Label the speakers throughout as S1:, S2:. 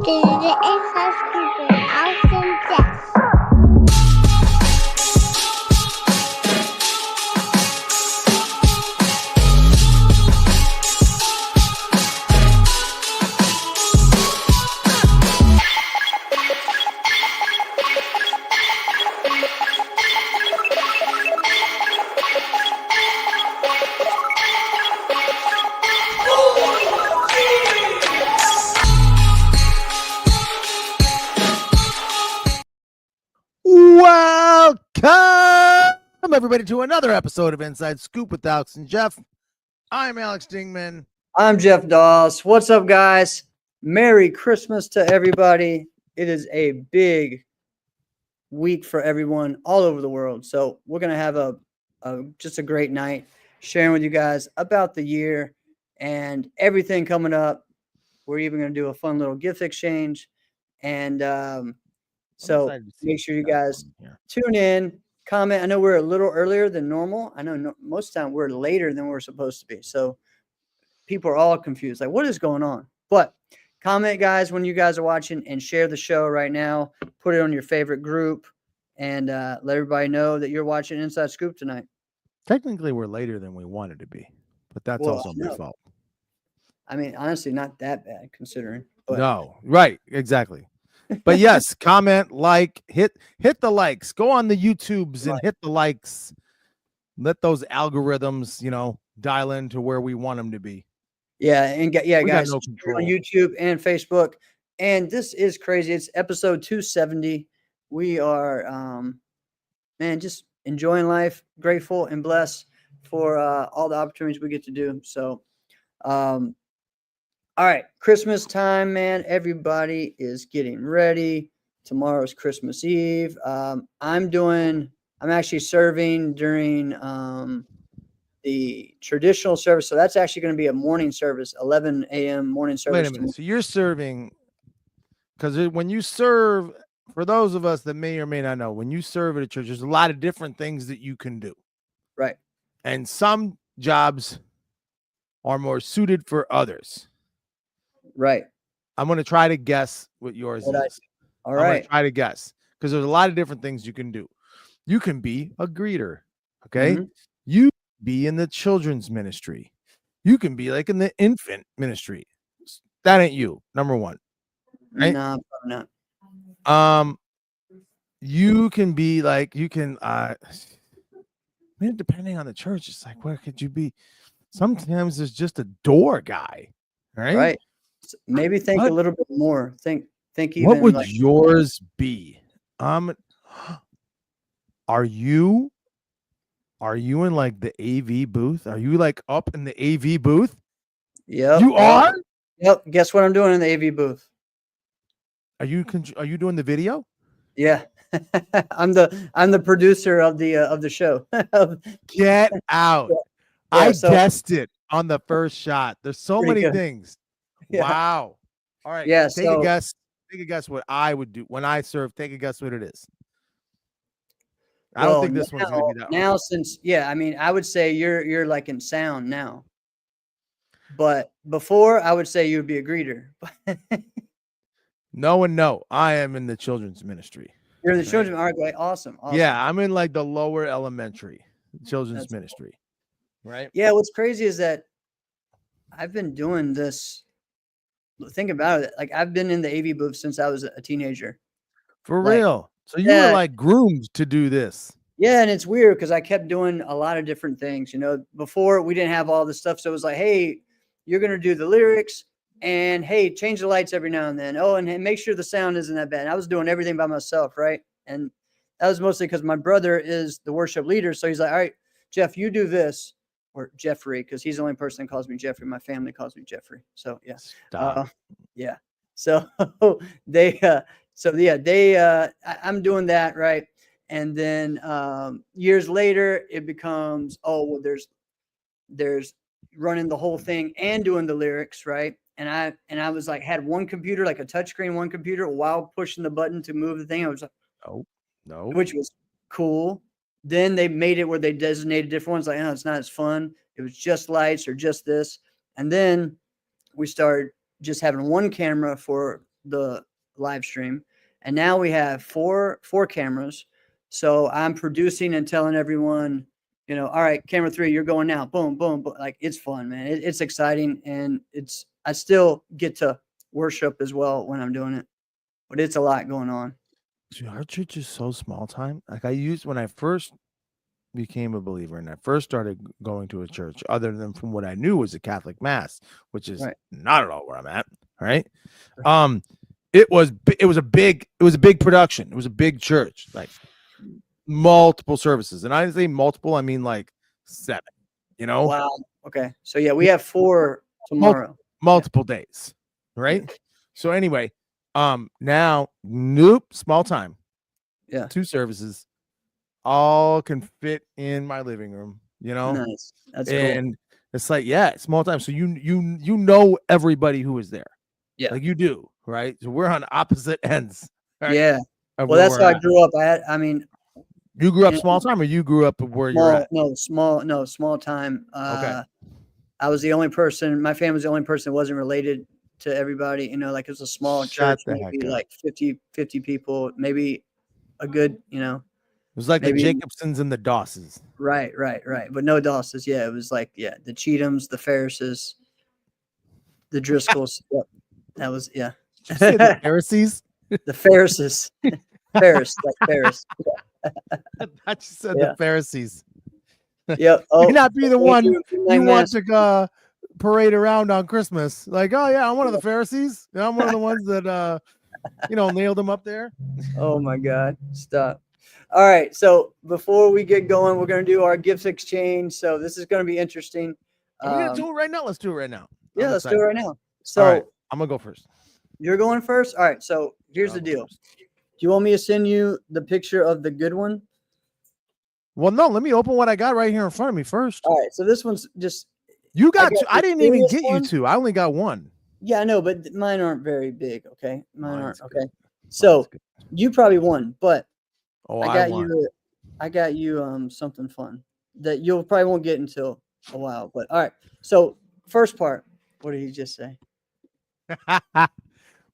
S1: the inside scoop with Alex and Jeff.
S2: Welcome, everybody, to another episode of Inside Scoop with Alex and Jeff. I'm Alex Dingman.
S3: I'm Jeff Dawes. What's up, guys? Merry Christmas to everybody. It is a big week for everyone all over the world. So we're going to have just a great night sharing with you guys about the year and everything coming up. We're even going to do a fun little gift exchange. And so make sure you guys tune in, comment. I know we're a little earlier than normal. I know most of the time we're later than we're supposed to be. So people are all confused, like, what is going on? But comment, guys, when you guys are watching, and share the show right now. Put it on your favorite group, and let everybody know that you're watching Inside Scoop tonight.
S2: Technically, we're later than we wanted to be, but that's also my fault.
S3: I mean, honestly, not that bad considering. But.
S2: No, right, exactly. But yes, comment, like, hit the likes. Go on the YouTubes and hit the likes. Let those algorithms, dial into where we want them to be.
S3: Yeah, and guys, on YouTube and Facebook. And this is crazy. It's episode 270. We are, just enjoying life, grateful and blessed for all the opportunities we get to do. So, all right, Christmas time, man. Everybody is getting ready. Tomorrow's Christmas Eve. I'm actually serving during the traditional service. So that's actually going to be a morning service, 11 a.m. morning service.
S2: Wait a minute. So you're serving, because when you serve, for those of us that may or may not know, when you serve at a church, there's a lot of different things that you can do.
S3: Right.
S2: And some jobs are more suited for others.
S3: Right.
S2: I'm going to try to guess what yours is.
S3: All right.
S2: I'm going to try to guess, because there's a lot of different things you can do. You can be a greeter. Okay. Mm-hmm. You be in the children's ministry. You can be like in the infant ministry. That ain't you. Number one. Right?
S3: No, probably not.
S2: You can be like, depending on the church, it's like, where could you be? Sometimes there's just a door guy. Right.
S3: Right. Maybe think a little bit more. Think even.
S2: What would yours be? Are you in like the AV booth? Are you like up in the AV booth?
S3: Yep.
S2: You are?
S3: Yep. Guess what I'm doing in the AV booth?
S2: Are you doing the video?
S3: Yeah. I'm the producer of the show.
S2: Get out. Yeah, guessed it on the first shot. There's so many things. Yeah. Wow. All right.
S3: Yeah.
S2: Take a guess. Take a guess what I would do when I serve. Take a guess what it is. I don't think this one's going to be that
S3: now
S2: hard.
S3: Since I would say you're like in sound now. But before, I would say you would be a greeter.
S2: No. I am in the children's ministry.
S3: You're in the children's. All right, awesome.
S2: Yeah, I'm in like the lower elementary children's ministry. Cool. Right?
S3: Yeah, what's crazy is that I've been doing this. Think about it. Like, I've been in the AV booth since I was a teenager.
S2: For real. So you were like groomed to do this.
S3: Yeah, and it's weird because I kept doing a lot of different things. Before we didn't have all this stuff. So it was like, hey, you're going to do the lyrics, and hey, change the lights every now and then. Oh, and make sure the sound isn't that bad. And I was doing everything by myself, right? And that was mostly because my brother is the worship leader. So he's like, all right, Jeff, you do this. Or Jeffrey, because he's the only person that calls me Jeffrey. My family calls me Jeffrey. So yeah, yeah. So I'm doing that, right? And then years later, it becomes there's running the whole thing and doing the lyrics, right? And I was like, had one computer, like a touchscreen, one computer, while pushing the button to move the thing. I was like,
S2: no,
S3: which was cool. Then they made it where they designated different ones. Like, oh, it's not as fun. It was just lights or just this. And then we started just having one camera for the live stream, and now we have four cameras. So I'm producing and telling everyone, all right, camera 3, you're going now. Boom, boom, boom. Like, it's fun, man. It's exciting, and I still get to worship as well when I'm doing it, but it's a lot going on.
S2: Dude, our church is so small time. Like, when I first became a believer and I first started going to a church, other than from what I knew was a Catholic mass, which is not at all where I'm at. Right. It was a big production. It was a big church, like multiple services. And I didn't say multiple, I mean like 7,
S3: Wow. Okay. So yeah, we have 4 tomorrow.
S2: Multiple days. Right. So anyway, now, small time.
S3: Yeah.
S2: 2 services. All can fit in my living room,
S3: Nice. That's cool.
S2: And it's like, small time. So you know everybody who is there.
S3: Yeah.
S2: Like you do, right? So we're on opposite ends. Right?
S3: Yeah. Well, that's how I grew up.
S2: You grew up small time, or you grew up where you're at?
S3: No, small time.
S2: Okay.
S3: I was the only person. My family was the only person that wasn't related to everybody. Like, it was a small church, maybe like 50 people, maybe a good, It
S2: was like the Jacobsons and the Dosses.
S3: Right. But no Dosses. Yeah, it was like, the Cheathams, the Ferrises, the Driscolls. Yep. That was,
S2: Did you say the Pharisees?
S3: The Pharises. Ferris, like Ferris.
S2: I thought you said the Pharisees.
S3: Yep. Oh,
S2: you not be the one you want to parade around on Christmas. Like, oh yeah, I'm one of the Pharisees. I'm one of the ones that nailed them up there.
S3: Oh my God. Stop. All right. So before we get going, we're going to do our gifts exchange. So this is going to be interesting.
S2: Are we going to do it right now? Let's do it right now.
S3: Yeah, let's do it right now. So
S2: right, I'm going to go first.
S3: You're going first? All right. So here's the deal. Do you want me to send you the picture of the good one?
S2: Well, no, let me open what I got right here in front of me first.
S3: All right. So this one's just.
S2: You got 2. I didn't even get you 2. I only got 1.
S3: Yeah, I know, but mine aren't very big. Okay. Mine aren't. Okay. So you probably won, but I got you something fun that you'll probably won't get until a while. But all right. So first part, what did he just say?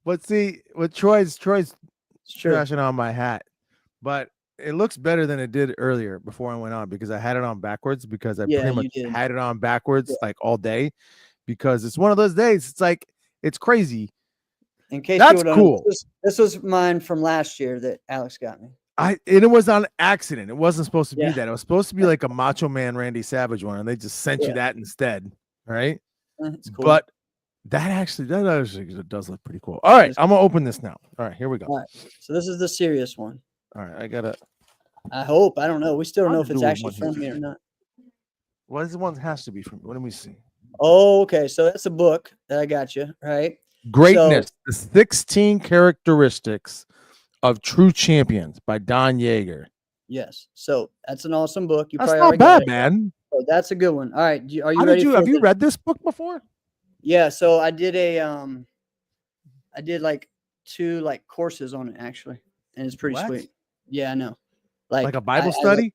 S2: But see, with Troy's trashing on my hat, but it looks better than it did earlier before I went on, because I had it on backwards, because I pretty much had it on backwards like all day, because it's one of those days. It's like, it's crazy.
S3: In case
S2: that's cool.
S3: This was mine from last year that Alex got me.
S2: It was on accident. It wasn't supposed to be that. It was supposed to be like a Macho Man Randy Savage one, and they just sent you that instead. Right?
S3: That's cool.
S2: But that actually does look pretty cool. All right, I'm gonna open this now. All right, here we go.
S3: All right, so this is the serious one.
S2: All right,
S3: I hope. I don't know. We still don't know if it's actually from me or not.
S2: Well, this one has to be from me. What do we see?
S3: Oh, okay. So that's a book that I got you, right?
S2: Greatness: The 16 Characteristics of True Champions by Don Yeager.
S3: Yes. So that's an awesome book.
S2: That's not bad, man.
S3: Oh, that's a good one. All right. Are you ready?
S2: Have you read this book before?
S3: Yeah. So I did I did like 2 like courses on it actually, and it's pretty sweet. Yeah, I know.
S2: Like a Bible study?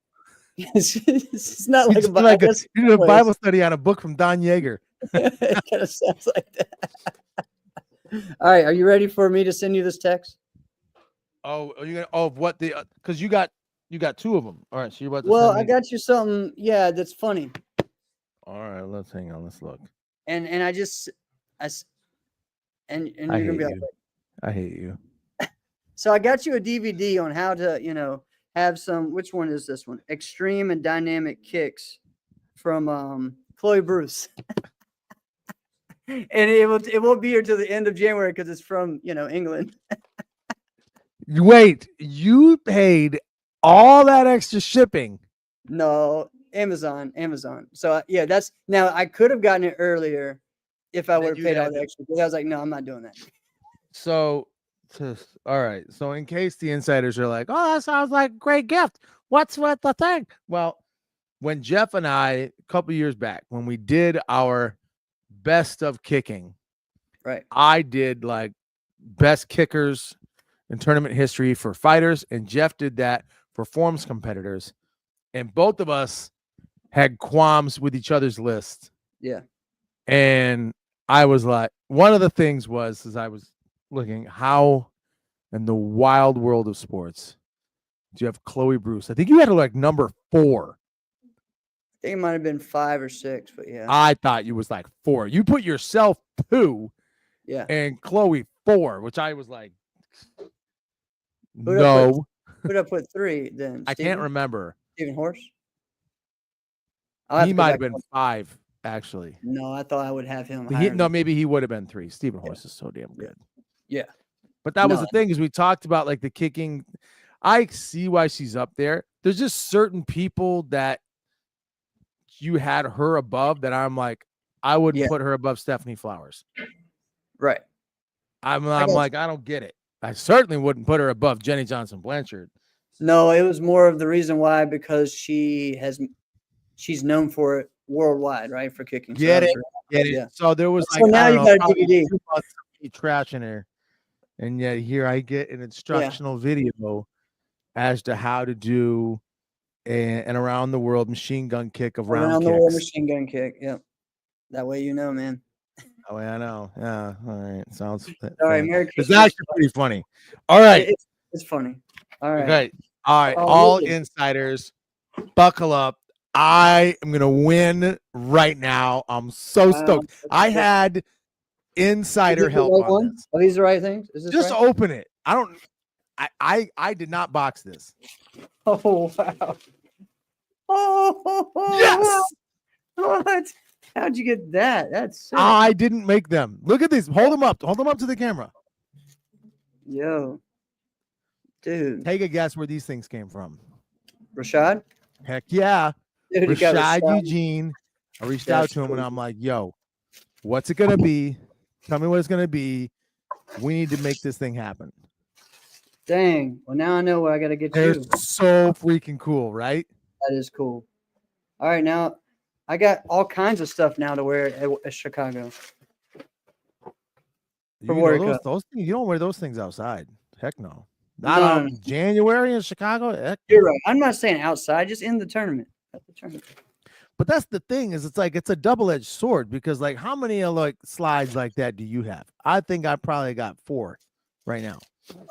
S3: It's not like a
S2: you did a Bible study on a book from Don Yeager.
S3: It kind of sounds like that. All right. Are you ready for me to send you this text?
S2: Oh, are you gonna? Oh, what the? Because you got 2 of them. All right, so you're about to.
S3: Well, I got you something. Yeah, that's funny.
S2: All right, let's hang on. Let's look.
S3: And you're gonna be like,
S2: I hate you.
S3: So I got you a DVD on how to, have some. Which one is this one? Extreme and Dynamic Kicks from Chloe Bruce. And it won't be here till the end of January because it's from England.
S2: Wait, you paid all that extra shipping?
S3: No, Amazon. So that's now. I could have gotten it earlier if I would have paid all the extra. Because I was like, no, I'm not doing that.
S2: So, all right. So in case the insiders are like, oh, that sounds like a great gift. What's with the thing? Well, when Jeff and I, a couple years back, when we did our best of kicking,
S3: right?
S2: I did like best kickers in tournament history for fighters, and Jeff did that for forms competitors, and both of us had qualms with each other's list.
S3: Yeah.
S2: And I was like, one of the things was I was looking how in the wild world of sports do you have Chloe Bruce? I think you had her like number 4.
S3: I think it might have been 5 or 6, but yeah.
S2: I thought you was like 4. You put yourself 2
S3: Yeah.
S2: and Chloe 4, which I was like,
S3: Who'd
S2: no.
S3: I put 3 then?
S2: I can't remember.
S3: Stephen Horse?
S2: He might have been 5, actually.
S3: No, I thought I would have him higher.
S2: No, maybe he would have been 3. Stephen Horse is so damn good.
S3: Yeah.
S2: But that was the thing, is we talked about like the kicking. I see why she's up there. There's just certain people that you had her above that I'm like, I wouldn't put her above Stephanie Flowers.
S3: Right.
S2: I'm like, I don't get it. I certainly wouldn't put her above Jenny Johnson Blanchard.
S3: No, it was more of the reason why, because she's known for it worldwide, right? For kicking.
S2: Get it.
S3: Yeah.
S2: So there was
S3: so now you got a DVD.
S2: Trash in her. And yet here I get an instructional video as to how to do an around the world machine gun kick of round kicks.
S3: Around the world machine gun kick. Yep. That way you know, man.
S2: Oh, I know. Yeah. All right. Sounds.
S3: All right. Merry Christmas.
S2: It's actually pretty funny. All right.
S3: It's funny. All right.
S2: Okay. All right. All insiders, buckle up. I am gonna win right now. I'm so stoked. I had insider help on this.
S3: Are these the right things? Is this
S2: just
S3: right?
S2: open it. I did not box this.
S3: Oh wow. Oh
S2: yes.
S3: What? How'd you get that? That's sick.
S2: I didn't make them. Look at these. Hold them up. Hold them up to the camera.
S3: Yo. Dude.
S2: Take a guess where these things came from.
S3: Rashad?
S2: Heck yeah.
S3: Dude,
S2: Rashad Eugene. I reached out to him and I'm like, yo, what's it gonna be? Tell me what it's gonna be. We need to make this thing happen.
S3: Dang. Well, now I know where I gotta get
S2: They're
S3: you.
S2: so freaking cool, right?
S3: That is cool. All right, now I got all kinds of stuff now to wear at Chicago.
S2: You know, those things, you don't wear those things outside. Heck no. Not in January in Chicago. Heck
S3: You're right. I'm not saying outside, just in the tournament. At the tournament.
S2: But that's the thing, is it's like it's a double-edged sword, because like how many like slides like that do you have? I think I probably got 4 right now.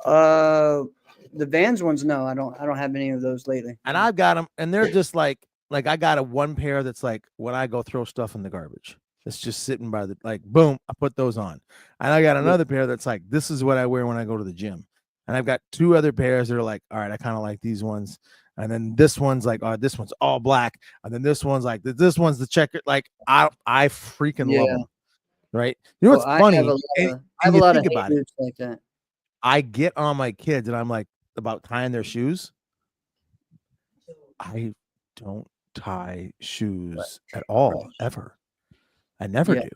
S3: The Vans ones, no, I don't have any of those lately.
S2: And I've got them, and they're just like I got a one pair that's like when I go throw stuff in the garbage. It's just sitting by the, like, boom, I put those on. And I got another pair that's like, this is what I wear when I go to the gym. And I've got 2 other pairs that are like, all right, I kind of like these ones. And then this one's like, oh, this one's all black. And then this one's like, this one's the checker. Like, I freaking love them. Right? You know what's funny?
S3: I have a lot of boots like that.
S2: I get on my kids and I'm like, about tying their shoes. I don't tie shoes at all, ever. I never do.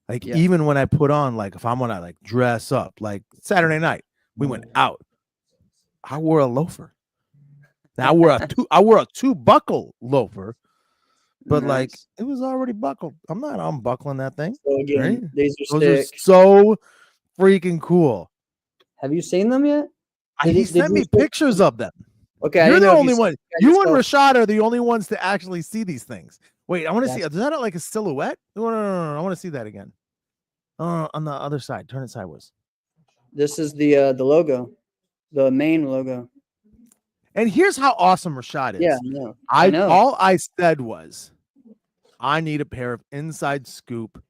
S2: Like, even when I put on, like, if I'm gonna like dress up, like Saturday night, we went out, I wore a loafer. Now I wore a 2-buckle loafer, but like it was already buckled. I'm not unbuckling that thing.
S3: So again,
S2: right?
S3: Those
S2: are so freaking cool.
S3: Have you seen them yet?
S2: He sent me pictures of them.
S3: Okay,
S2: you're the only one. You and Rashad are the only ones to actually see these things. Wait, I want to see. Is that like a silhouette? No. I want to see that again. On the other side, turn it sideways.
S3: This is the logo, the main logo.
S2: And here's how awesome Rashad is.
S3: Yeah, no,
S2: I know. All I said was, I need a pair of inside scoop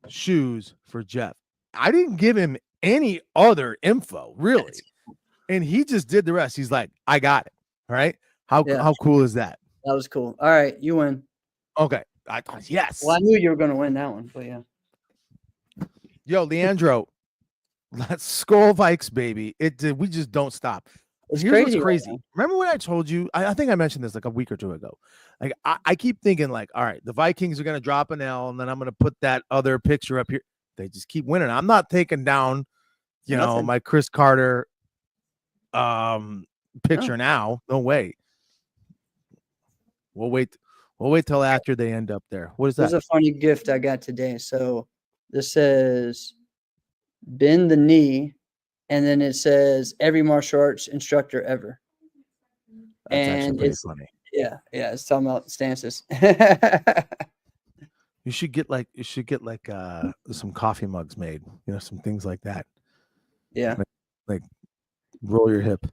S2: shoes for Jeff. I didn't give him any other info, really. And he just did the rest. He's like, I got it. All right. How cool is that?
S3: That was cool. All right, you win.
S2: Okay. Yes.
S3: Well, I knew you were going to win that one, but yeah.
S2: Yo, Leandro, let's Skull Vikes, baby. We just don't stop.
S3: It's
S2: crazy.
S3: Right?
S2: Remember when I told you? I think I mentioned this like a week or 2 ago. Like I keep thinking, like, all right, the Vikings are going to drop an L, and then I'm going to put that other picture up here. They just keep winning. I'm not taking down, my Chris Carter picture now. No way. We'll wait till after they end up there. What is that?
S3: There's a funny gift I got today. So this says bend the knee, and then it says every martial arts instructor ever.
S2: That's it's funny.
S3: Yeah, it's talking about stances.
S2: You should get like some coffee mugs made, some things like that.
S3: Yeah.
S2: Like roll your hip,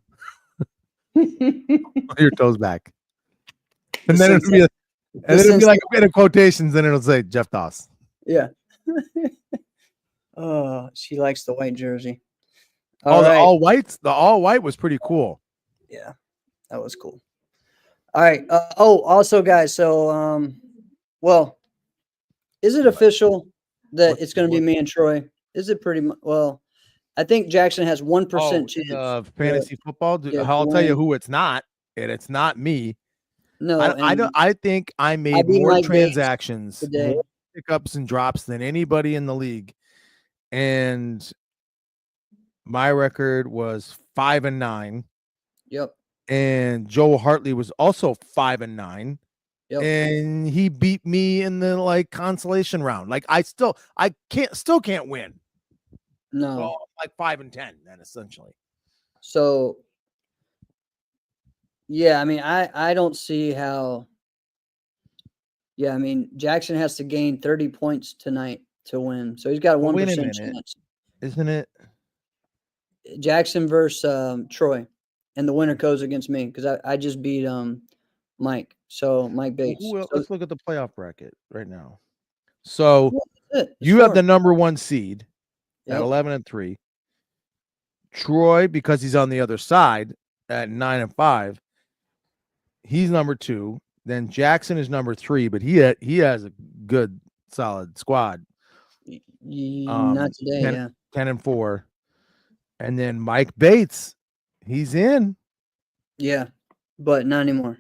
S2: your toes back, and then it'll be like a bit of quotations, and it'll say Jeff Doss.
S3: Yeah. Oh, she likes the white jersey.
S2: The all white was pretty cool.
S3: Yeah, that was cool. All right. Also, guys. So, well, is it official that it's going to be me and Troy? Is it pretty much? Well, I think Jackson has 1% chance
S2: of fantasy football.
S3: yeah,
S2: I'll tell you who it's not, and it's not me.
S3: No,
S2: I don't. I think I made
S3: beat
S2: more
S3: Mike Bates
S2: transactions,
S3: today.
S2: more pickups and drops than anybody in the league, and my record was 5-9.
S3: Yep.
S2: And Joe Hartley was also 5-9.
S3: Yep.
S2: And he beat me in the like consolation round. Like I still can't win.
S3: No.
S2: So like 5-10 then essentially.
S3: So yeah, I mean, I don't see how. Yeah, I mean, Jackson has to gain 30 points tonight to win. So he's got a 1% chance.
S2: Isn't it?
S3: Jackson versus Troy. And the winner goes against me because I just beat Mike. So Mike Bates.
S2: Let's look at the playoff bracket right now. So you
S3: have
S2: have the number 1 seed at 11-3. Troy, because he's on the other side at 9-5, he's number 2. Then Jackson is number 3, but he has a good solid squad.
S3: Not today,
S2: 10-4. And then Mike Bates, he's in.
S3: Yeah, but not anymore.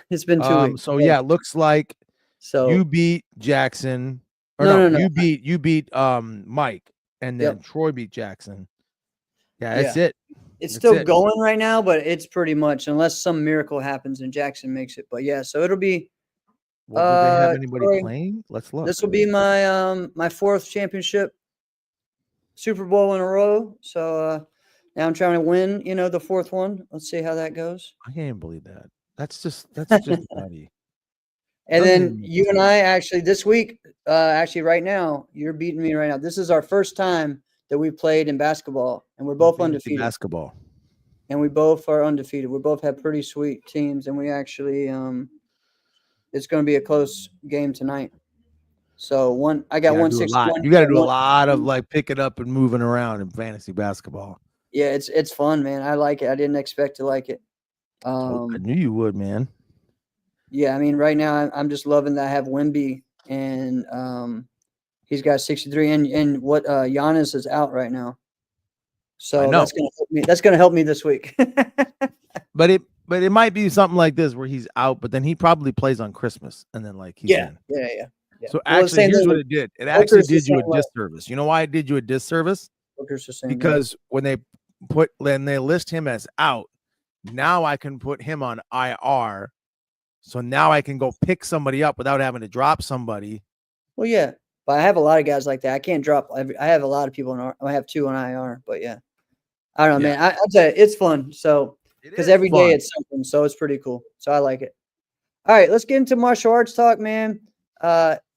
S3: It's been 2 weeks.
S2: So yeah, it looks like you beat Jackson. Or no, you beat Mike, and then Troy beat Jackson. Yeah, that's it.
S3: It's still going right now, but it's pretty much unless some miracle happens and Jackson makes it. But yeah, so it'll be.
S2: Well, do they have anybody playing? Let's look.
S3: This will be my my 4th championship Super Bowl in a row. So now I'm trying to win, the 4th one. Let's see how that goes.
S2: I can't believe that. That's just nutty.
S3: And then you and I actually this week, right now, you're beating me right now. This is our first time that we played in basketball, and we're both undefeated.
S2: Basketball.
S3: And we both are undefeated. We both have pretty sweet teams, and we actually it's going to be a close game tonight. So I got 161.
S2: You got to do a lot of like picking up and moving around in fantasy basketball.
S3: Yeah, it's fun, man. I like it. I didn't expect to like it.
S2: I knew you would, man.
S3: Yeah, I mean, right now I'm just loving that I have Wemby, and he's got 63, and what Giannis is out right now. So that's gonna help me. That's gonna help me this week.
S2: But it might be something like this where he's out, but then he probably plays on Christmas, and then like he's in.
S3: Yeah.
S2: So actually, here's what it did. It actually did you a disservice. You know why it did you a disservice? Because when they list him as out, now I can put him on IR. So now I can go pick somebody up without having to drop somebody.
S3: Well, yeah, but I have a lot of guys like that. I can't drop. I have a lot of people I have 2 on IR, but yeah, I don't know, man. I'll tell you, it's fun. So because every day it's something, so it's pretty cool. So I like it. All right, let's get into martial arts talk, man.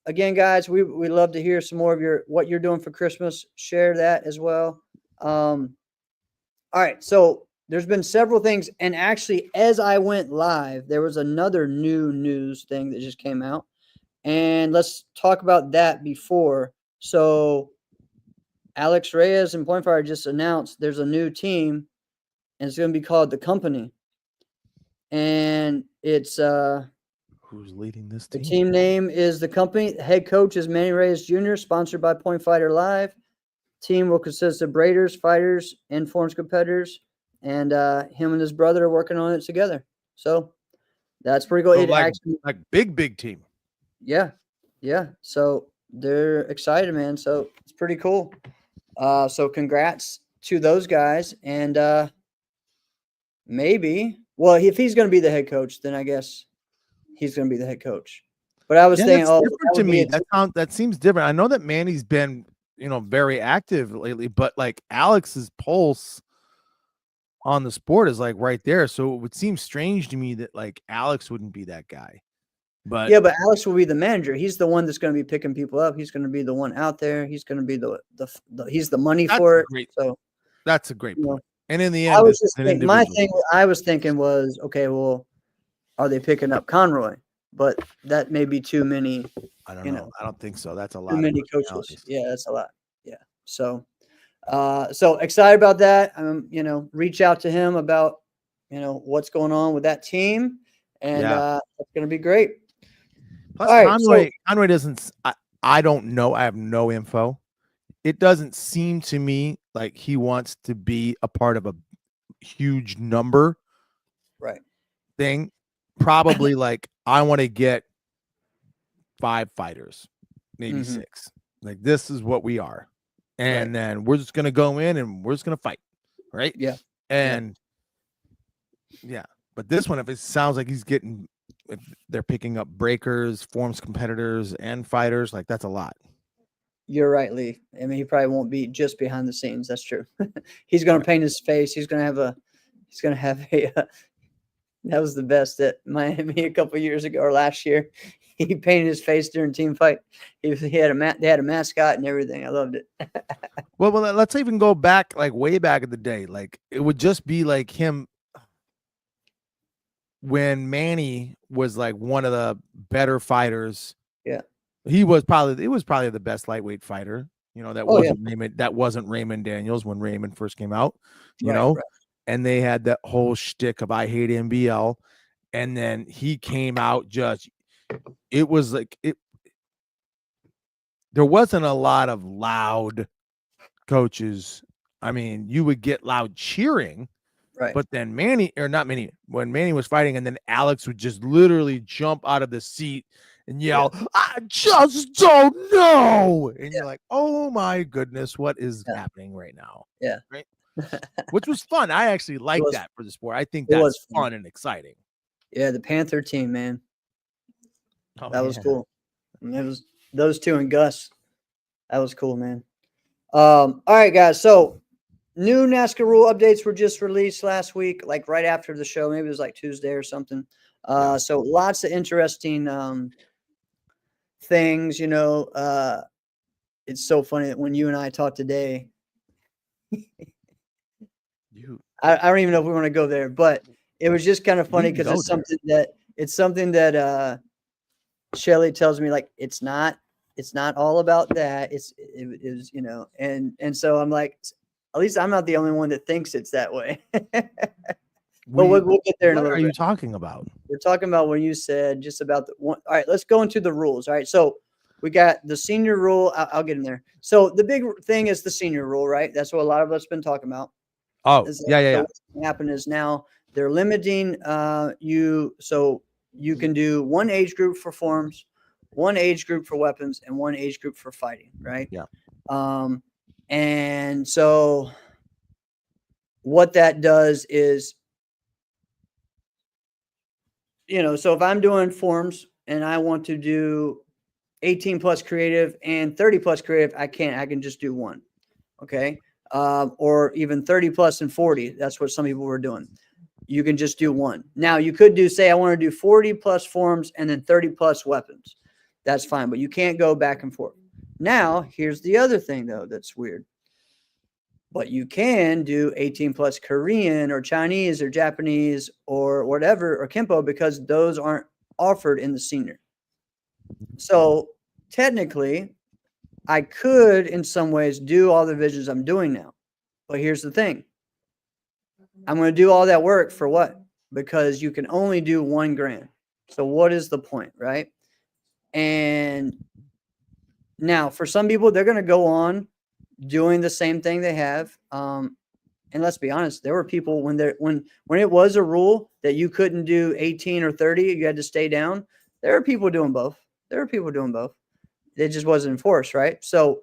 S3: Again, guys, we love to hear some more of what you're doing for Christmas. Share that as well. All right, so there's been several things, and actually, as I went live, there was another new news thing that just came out, and let's talk about that before. So, Alex Reyes and Point Fire just announced there's a new team, and it's going to be called The Company, and it's
S2: who's leading this team?
S3: The team name is The Company. The head coach is Manny Reyes Jr., sponsored by Point Fighter Live. Team will consist of braiders, fighters, and forms competitors. And him and his brother are working on it together. So that's pretty cool.
S2: So like big team.
S3: Yeah. So they're excited, man. So it's pretty cool. So congrats to those guys. And maybe, well, if he's going to be the head coach, then I guess he's going to be the head coach. But I was thinking,
S2: different to me. That seems different. I know that Manny's been, very active lately, but like Alex's pulse on the sport is like right there. So it would seem strange to me that like Alex wouldn't be that guy. But
S3: yeah, but Alex will be the manager. He's the one that's going to be picking people up. He's going to be the one out there. He's going to be he's the money for it.
S2: Great.
S3: So
S2: That's a great
S3: You know,
S2: point. And in the
S3: I
S2: end,
S3: was
S2: it's
S3: just
S2: an
S3: thinking, my
S2: individual.
S3: thing I was thinking was, okay, well, are they picking up Conroy? But that may be too many,
S2: I don't
S3: you
S2: know.
S3: know,
S2: I don't think so. That's a
S3: too
S2: lot of
S3: many coaches.
S2: personalities.
S3: Yeah, that's a lot. Yeah. So excited about that. Reach out to him about, what's going on with that team, and
S2: Yeah.
S3: it's going to be great.
S2: Plus,
S3: All right. So
S2: Conroy doesn't. I don't know. I have no info. It doesn't seem to me like he wants to be a part of a huge number
S3: right.
S2: thing. Probably like I want to get 5 fighters, maybe
S3: Mhm.
S2: 6. Like this is what we are, and
S3: Right.
S2: then we're just gonna go in and we're just gonna fight, right?
S3: Yeah.
S2: And yeah, but this one, if it sounds like he's getting, if they're picking up breakers, forms competitors, and fighters, like that's a lot.
S3: You're right, Lee. I mean, he probably won't be just behind the scenes. That's true. He's going to paint his face. He's going to have a. That was the best at Miami a couple years ago or last year. He painted his face during team fight. He had they had a mascot and everything. I loved it.
S2: Well, let's even go back, like way back in the day. Like it would just be like him when Manny was like one of the better fighters.
S3: Yeah.
S2: It was probably the best lightweight fighter. That
S3: Oh yeah.
S2: wasn't Raymond Daniels when Raymond first came out.
S3: Right. Right.
S2: And they had that whole shtick of I hate NBL, and then he came out just. It was like it. There wasn't a lot of loud coaches. I mean, you would get loud cheering,
S3: Right.
S2: but then when Manny was fighting, and then Alex would just literally jump out of the seat and yell, I just don't know. And you're like, oh my goodness, what is happening right now?
S3: Yeah.
S2: Right. Which was fun. I actually like that for the sport. I think
S3: it was
S2: that's fun and exciting.
S3: Yeah, the Panther team, man.
S2: Oh,
S3: that was cool. And it was those two and Gus. That was cool, man. All right, guys. So new NASCAR rule updates were just released last week, like right after the show. Maybe it was like Tuesday or something. So lots of interesting things. It's so funny that when you and I talked today, I don't even know if we want to go there, but it was just kind of funny because it's something that Shelly tells me, like, it's not all about that. It is, and so I'm like, at least I'm not the only one that thinks it's that way. But we'll get there in a little bit.
S2: What are you talking about?
S3: We're talking about when you said just about the one. All right, let's go into the rules. All right, so we got the senior rule. I'll get in there. So the big thing is the senior rule, right? That's what a lot of us have been talking about.
S2: Oh, yeah.
S3: What's happened is now they're limiting you, so you can do one age group for forms, one age group for weapons, and one age group for fighting, right?
S2: Yeah.
S3: And so what that does is, so if I'm doing forms and I want to do 18 plus creative and 30 plus creative, I can just do one. Okay. Or even 30 plus and 40. That's what some people were doing. You can just do one. Now you could say, I want to do 40 plus forms and then 30 plus weapons. That's fine, but you can't go back and forth. Now, here's the other thing though, that's weird. But you can do 18 plus Korean or Chinese or Japanese or whatever, or Kempo, because those aren't offered in the senior. So technically, I could, in some ways, do all the divisions I'm doing now. But here's the thing. I'm going to do all that work for what? Because you can only do 1 grand. So what is the point, right? And now, for some people, they're going to go on doing the same thing they have. And let's be honest, there were people when it was a rule that you couldn't do 18 or 30, you had to stay down. There are people doing both. It just wasn't enforced, right? So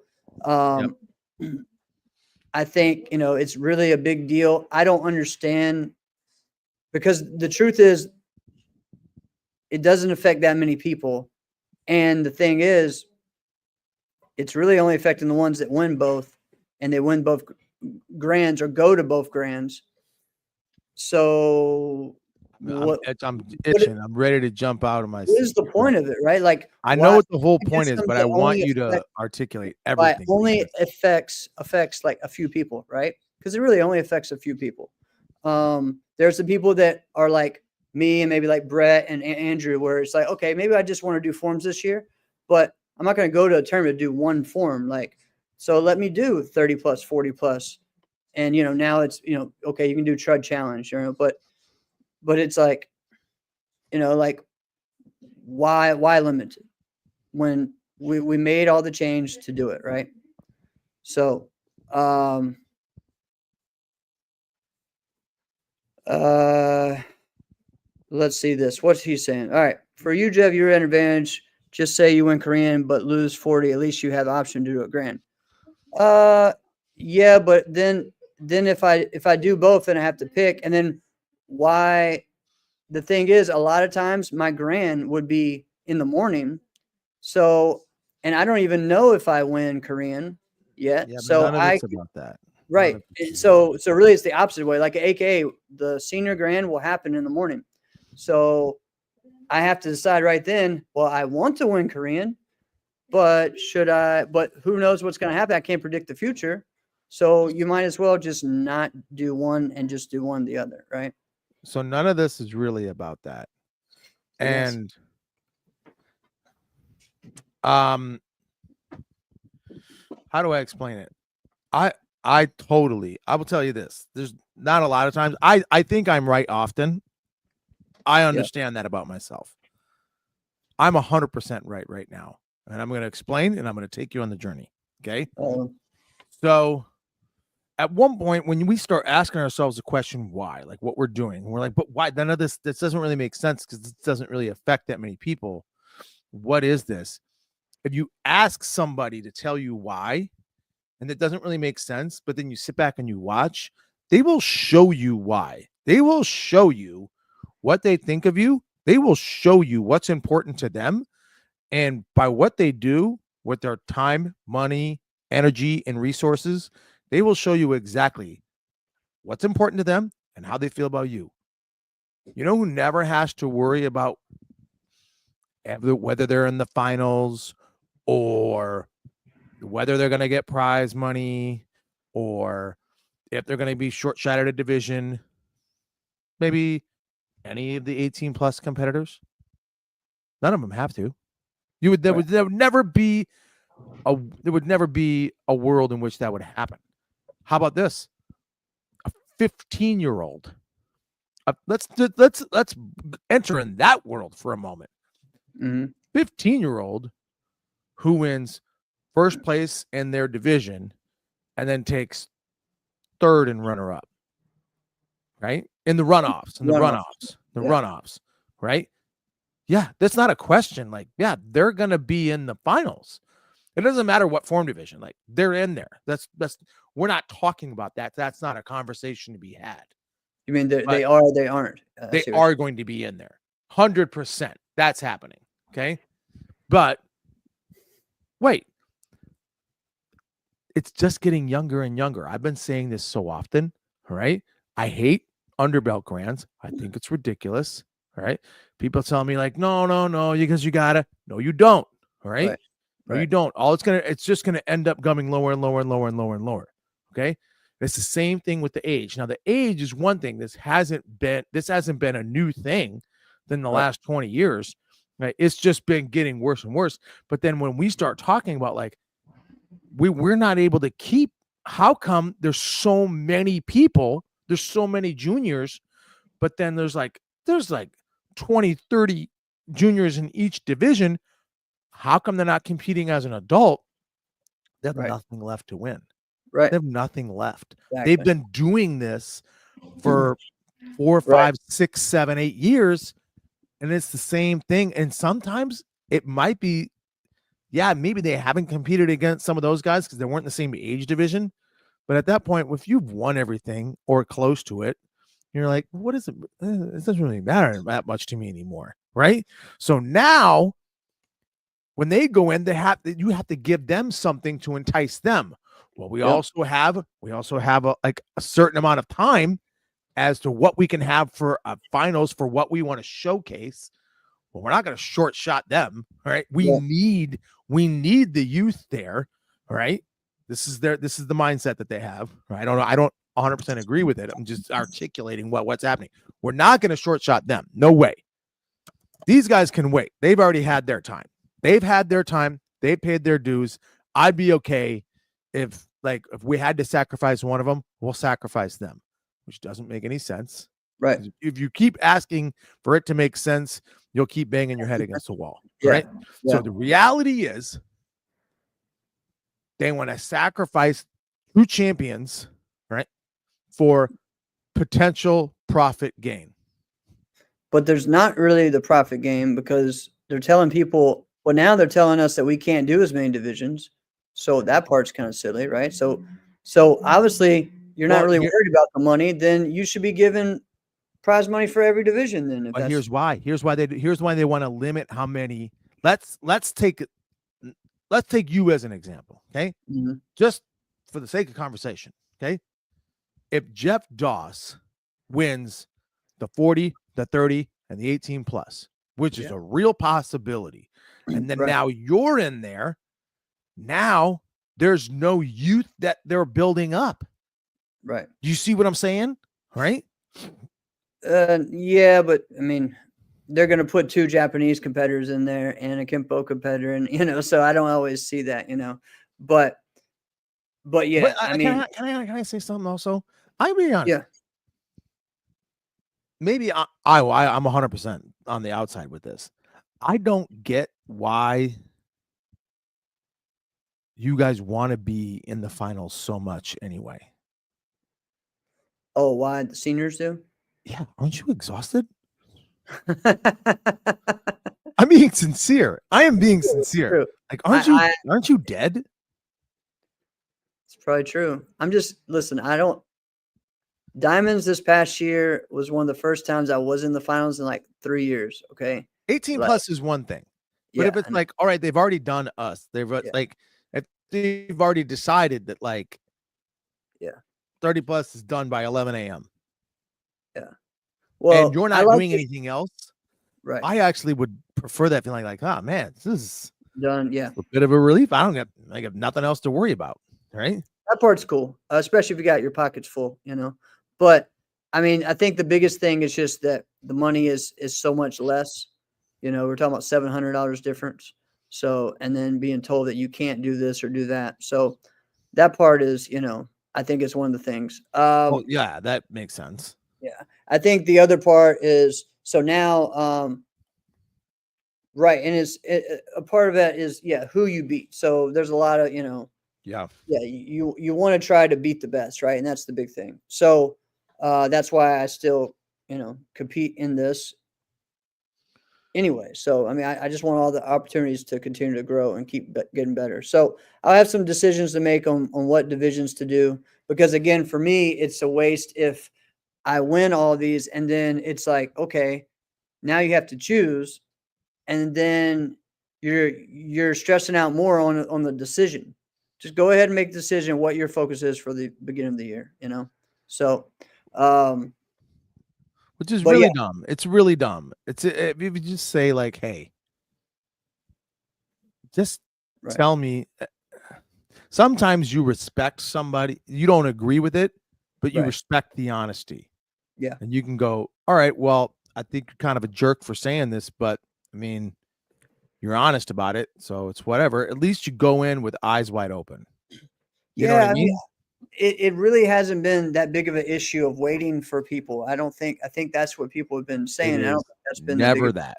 S3: I think, it's really a big deal. I don't understand, because the truth is it doesn't affect that many people. And the thing is, it's really only affecting the ones that win both, and they win both grands or go to both grands. So
S2: I'm itching. I'm ready to jump out of my seat.
S3: What is the point of it, right? Like,
S2: I know what the whole point is, but I want you to articulate everything.
S3: Only affects like a few people, right? because it really only affects a few people. There's the people that are like me and maybe like Brett and Andrew, where it's like, okay, maybe I just want to do forms this year, but I'm not going to go to a tournament to do one form. Like, so let me do 30 plus, 40 plus. And, now it's, okay, you can do Trud Challenge, but it's like, like why limit it when we made all the change to do it, right? So, let's see this. What's he saying? All right. For you, Jeff, you're at advantage. Just say you win Korean, but lose 40. At least you have the option to do it grand. Yeah, but then if I do both, then I have to pick. And then why? The thing is, a lot of times my grand would be in the morning. So, and I don't even know if I win Korean yet.
S2: Yeah, but
S3: so
S2: none of it's about that.
S3: Right. So really it's the opposite way. Like AKA, the senior grand will happen in the morning. So I have to decide right then, well, I want to win Korean, but who knows what's going to happen? I can't predict the future. So you might as well just not do one and just do one the other, right?
S2: So none of this is really about that.
S3: Yes.
S2: And how do I explain it? I will tell you this. There's not a lot of times. I think I'm right often. I understand that about myself. I'm 100% right now. And I'm going to explain and I'm going to take you on the journey. Okay. So at one point, when we start asking ourselves the question, why, like what we're doing, we're like, but why? None of this doesn't really make sense because it doesn't really affect that many people. What is this? If you ask somebody to tell you why, and it doesn't really make sense, but then you sit back and you watch, they will show you why. They will show you what they think of you. They will show you what's important to them. And by what they do with their time, money, energy, and resources, they will show you exactly what's important to them and how they feel about you. You know who never has to worry about whether they're in the finals or whether they're going to get prize money or if they're going to be short shot at a division, maybe any of the 18 plus competitors? None of them have to. There would never be a world in which that would happen. How about this? A 15-year-old. Let's enter in that world for a moment. 15-year-old who wins first place in their division and then takes third and runner up, right? In the runoffs, runoffs, right? Yeah, that's not a question. Like, yeah, they're going to be in the finals. It doesn't matter what form division, like they're in there. That's we're not talking about that. That's not a conversation to be had.
S3: You mean they are, they aren't?
S2: They are going to be in there. 100%. That's happening. Okay. But wait, it's just getting younger and younger. I've been saying this so often. All right. I hate underbelt grands. I think it's ridiculous. All right. People tell me like, no, because you gotta. No, you don't. All right. No, you don't. It's just gonna end up coming lower and lower and lower and lower and lower. Okay. It's the same thing with the age. Now, the age is one thing. This hasn't been a new thing than the last 20 years. Right? It's just been getting worse and worse. But then when we start talking about like we're not able to keep, how come there's so many people, there's so many juniors, but then there's like 20, 30 juniors in each division. How come they're not competing as an adult? They have nothing left to win.
S3: Right.
S2: They have nothing left.
S3: Exactly.
S2: They've been doing this for 4, 5, 6, 7, 8 years. And it's the same thing. And sometimes it might be, maybe they haven't competed against some of those guys because they weren't in the same age division. But at that point, if you've won everything or close to it, you're like, what is it? It doesn't really matter that much to me anymore. Right. So now when they go in, you have to give them something to entice them. Well, we also have a certain amount of time as to what we can have for finals for what we want to showcase. Well, we're not going to short shot them. All right. We need the youth there. All right. This is the mindset that they have. Right? 100% agree with it. I'm just articulating what's happening. We're not going to short shot them. No way. These guys can wait. They've already had their time. They've had their time. They paid their dues. I'd be okay if we had to sacrifice one of them, we'll sacrifice them, which doesn't make any sense.
S3: Right.
S2: If you keep asking for it to make sense, you'll keep banging your head against the wall. Right.
S3: Yeah.
S2: So the reality is they want to sacrifice 2 champions, right, for potential profit gain.
S3: But there's not really the profit gain because they're telling people, well, now they're telling us that we can't do as many divisions. So that part's kind of silly, right? So obviously you're not really worried about the money, then you should be given prize money for every division then.
S2: But here's why they want to limit how many. Let's take you as an example, okay?
S3: Mm-hmm.
S2: Just for the sake of conversation, okay? If Jeff Doss wins the 40, the 30, and the 18 plus, which is a real possibility, and then now you're in there, now there's no youth that they're building up.
S3: Right.
S2: Do you see what I'm saying? Right?
S3: Yeah, but I mean, they're going to put 2 Japanese competitors in there and a Kempo competitor, and so I don't always see that, but yeah, I mean,
S2: can I say something also? I'll be honest.
S3: Yeah.
S2: Maybe I'm 100% on the outside with this. I don't get why you guys want to be in the finals so much anyway.
S3: Oh, why the seniors do?
S2: Yeah, aren't you exhausted? I'm being sincere. I am being sincere.
S3: True.
S2: Like, aren't you dead?
S3: It's probably true. Listen, Diamonds this past year was one of the first times I was in the finals in like 3 years. Okay.
S2: 18 plus is one thing. But if it's like, all right, they've already done us. They've like, if they've already decided that 30 plus is done by 11 a.m.
S3: Yeah. Well,
S2: and you're not doing anything else.
S3: Right.
S2: I actually would prefer that feeling like, oh man, this is
S3: done. Yeah.
S2: A bit of a relief. I have nothing else to worry about. Right.
S3: That part's cool, especially if you got your pockets full, But I mean, I think the biggest thing is just that the money is so much less. We're talking about $700 difference. So, and then being told that you can't do this or do that. So that part is, I think it's one of the things.
S2: Well, yeah, that makes sense.
S3: Yeah. I think the other part is, so now, right. And a part of that is, who you beat. So there's a lot of,
S2: Yeah,
S3: you want to try to beat the best, right? And that's the big thing. So that's why I still, compete in this anyway. So, I mean, I just want all the opportunities to continue to grow and keep getting better. So I'll have some decisions to make on what divisions to do, because again, for me, it's a waste if I win all these and then it's like, okay, now you have to choose, and then you're stressing out more on the decision. Just go ahead and make the decision what your focus is for the beginning of the year, So,
S2: which is really dumb. It's really dumb. If you just say like, hey, just tell me. Sometimes you respect somebody. You don't agree with it, but you respect the honesty.
S3: Yeah.
S2: And you can go, all right, well, I think you're kind of a jerk for saying this, but I mean, you're honest about it, so it's whatever. At least you go in with eyes wide open. You know what I mean?
S3: It really hasn't been that big of an issue of waiting for people. I think that's what people have been saying. I don't think that's been
S2: never that.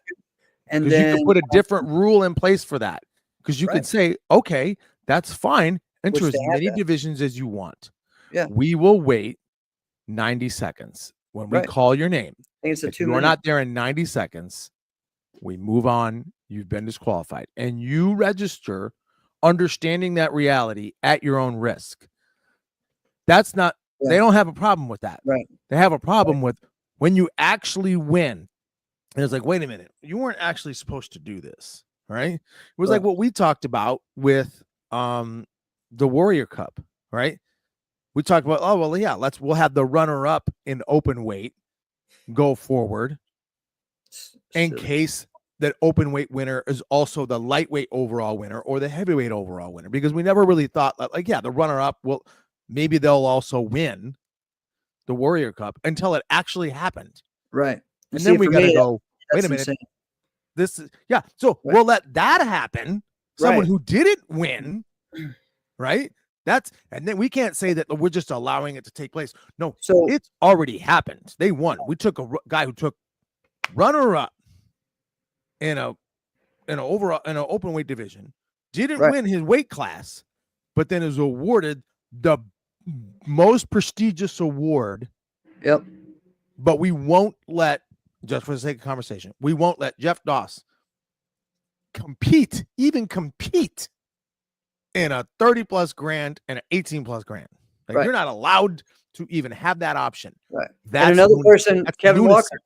S3: And then
S2: you could put a different rule in place for that, because you could say, okay, that's fine. Enter as many divisions as you want.
S3: Yeah.
S2: We will wait 90 seconds when we call your name.
S3: I think it's
S2: if you're not there in 90 seconds, we move on. You've been disqualified. And you register understanding that reality at your own risk. That's not, they don't have a problem with that.
S3: Right.
S2: They have a problem with when you actually win. And it's like, wait a minute, you weren't actually supposed to do this. Right. It was like what we talked about with the Warrior Cup, right? We talked about, oh, well, yeah, we'll have the runner up in open weight go forward in case that open weight winner is also the lightweight overall winner or the heavyweight overall winner, because we never really thought like, yeah, the runner up, well, maybe they'll also win, the Warrior Cup until it actually happened.
S3: Right.
S2: And
S3: See,
S2: then we
S3: for
S2: got to
S3: me,
S2: go, wait
S3: that's
S2: a minute.
S3: insane.
S2: This is, yeah. So
S3: Right.
S2: we'll let that happen. Someone
S3: Right.
S2: who didn't win, right? And then we can't say that we're just allowing it to take place. No,
S3: So
S2: it's already happened. They won. We took a guy who took runner-up in an open weight division, didn't
S3: Right.
S2: win his weight class, but then is awarded the most prestigious award.
S3: Yep.
S2: But we won't let, just for the sake of conversation, we won't let Jeff Doss even compete in a 30 plus grand and an 18 plus grand. Like,
S3: Right.
S2: you're not allowed to even have that option.
S3: Right.
S2: That's
S3: and another
S2: lunacy.
S3: person,
S2: That's
S3: Kevin
S2: lunacy.
S3: Walker.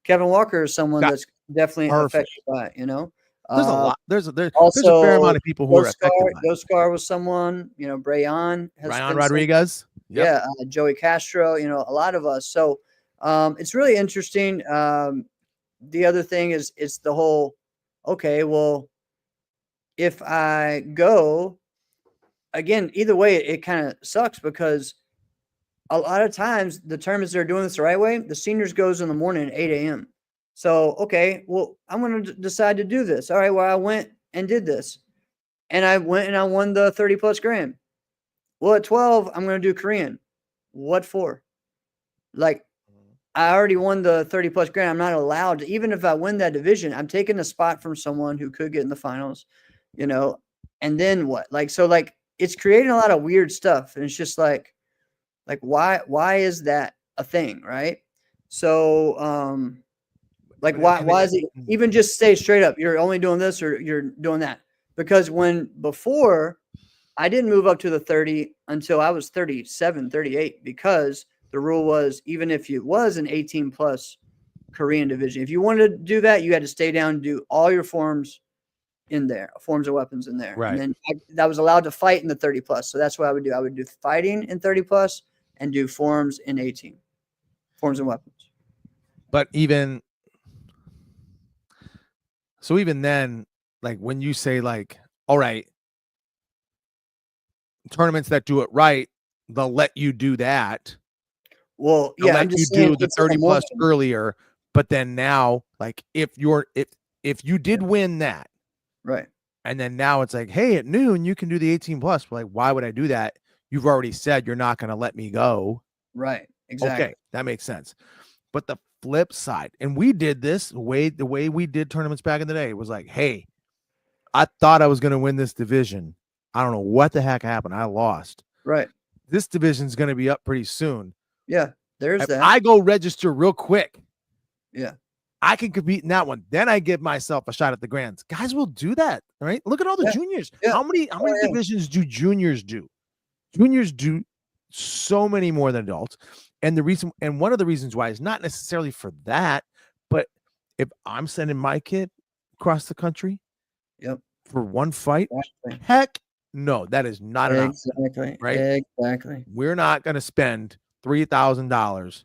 S3: Kevin Walker is someone
S2: Got
S3: that's definitely
S2: perfect.
S3: affected by it, you know.
S2: There's a lot. There's a fair
S3: Also,
S2: amount of people who are affected by it.
S3: Ghoscar was someone, you know. Brayan has
S2: Ryan
S3: been
S2: Rodriguez. Yep.
S3: Yeah, Joey Castro, you know, a lot of us. So it's really interesting. The other thing is it's the whole, okay, well, if I go again, either way, it kind of sucks because a lot of times the tournaments that are doing this the right way, the seniors goes in the morning at 8 a.m. So, okay, well, I'm going to decide to do this. All right, well, I went and did this. And I went and I won the 30 plus grand. Well, at 12, I'm going to do Korean. What for? Like, I already won the 30 plus grand. I'm not allowed to, even if I win that division, I'm taking a spot from someone who could get in the finals, you know, and then what? Like, so like it's creating a lot of weird stuff. And it's just like why is that a thing? Right. So, like, why is it even just say straight up, you're only doing this or you're doing that? Because before I didn't move up to the 30 until I was 37, 38, because the rule was even if it was an 18 plus Korean division, if you wanted to do that, you had to stay down and do all your forms in there, forms of weapons in there.
S2: Right.
S3: And then that was allowed to fight in the 30 plus. So that's what I would do. I would do fighting in 30 plus and do forms in 18, forms and weapons.
S2: But even then, like when you say like, all right, tournaments that do it right, they'll let you do that.
S3: Well,
S2: they'll
S3: yeah,
S2: let
S3: I'm just
S2: you
S3: saying
S2: do the 30 plus earlier, but then now, like if you did win that,
S3: right,
S2: and then now it's like, hey, at noon you can do the 18 plus. Like, why would I do that? You've already said you're not going to let me go.
S3: Right. Exactly.
S2: Okay, that makes sense. But the flip side, and we did this the way we did tournaments back in the day, was like, hey, I thought I was going to win this division. I don't know what the heck happened. I lost.
S3: Right.
S2: This division's going to be up pretty soon.
S3: Yeah, there's
S2: if
S3: that.
S2: I go register real quick,
S3: yeah,
S2: I can compete in that one. Then I give myself a shot at the grands. Guys will do that, right? Look at all the juniors.
S3: Yeah.
S2: How many divisions do juniors do? Juniors do so many more than adults. And one of the reasons why is not necessarily for that, but if I'm sending my kid across the country, for one fight, heck no, that is not an option, right?
S3: Exactly.
S2: We're not going to spend $3,000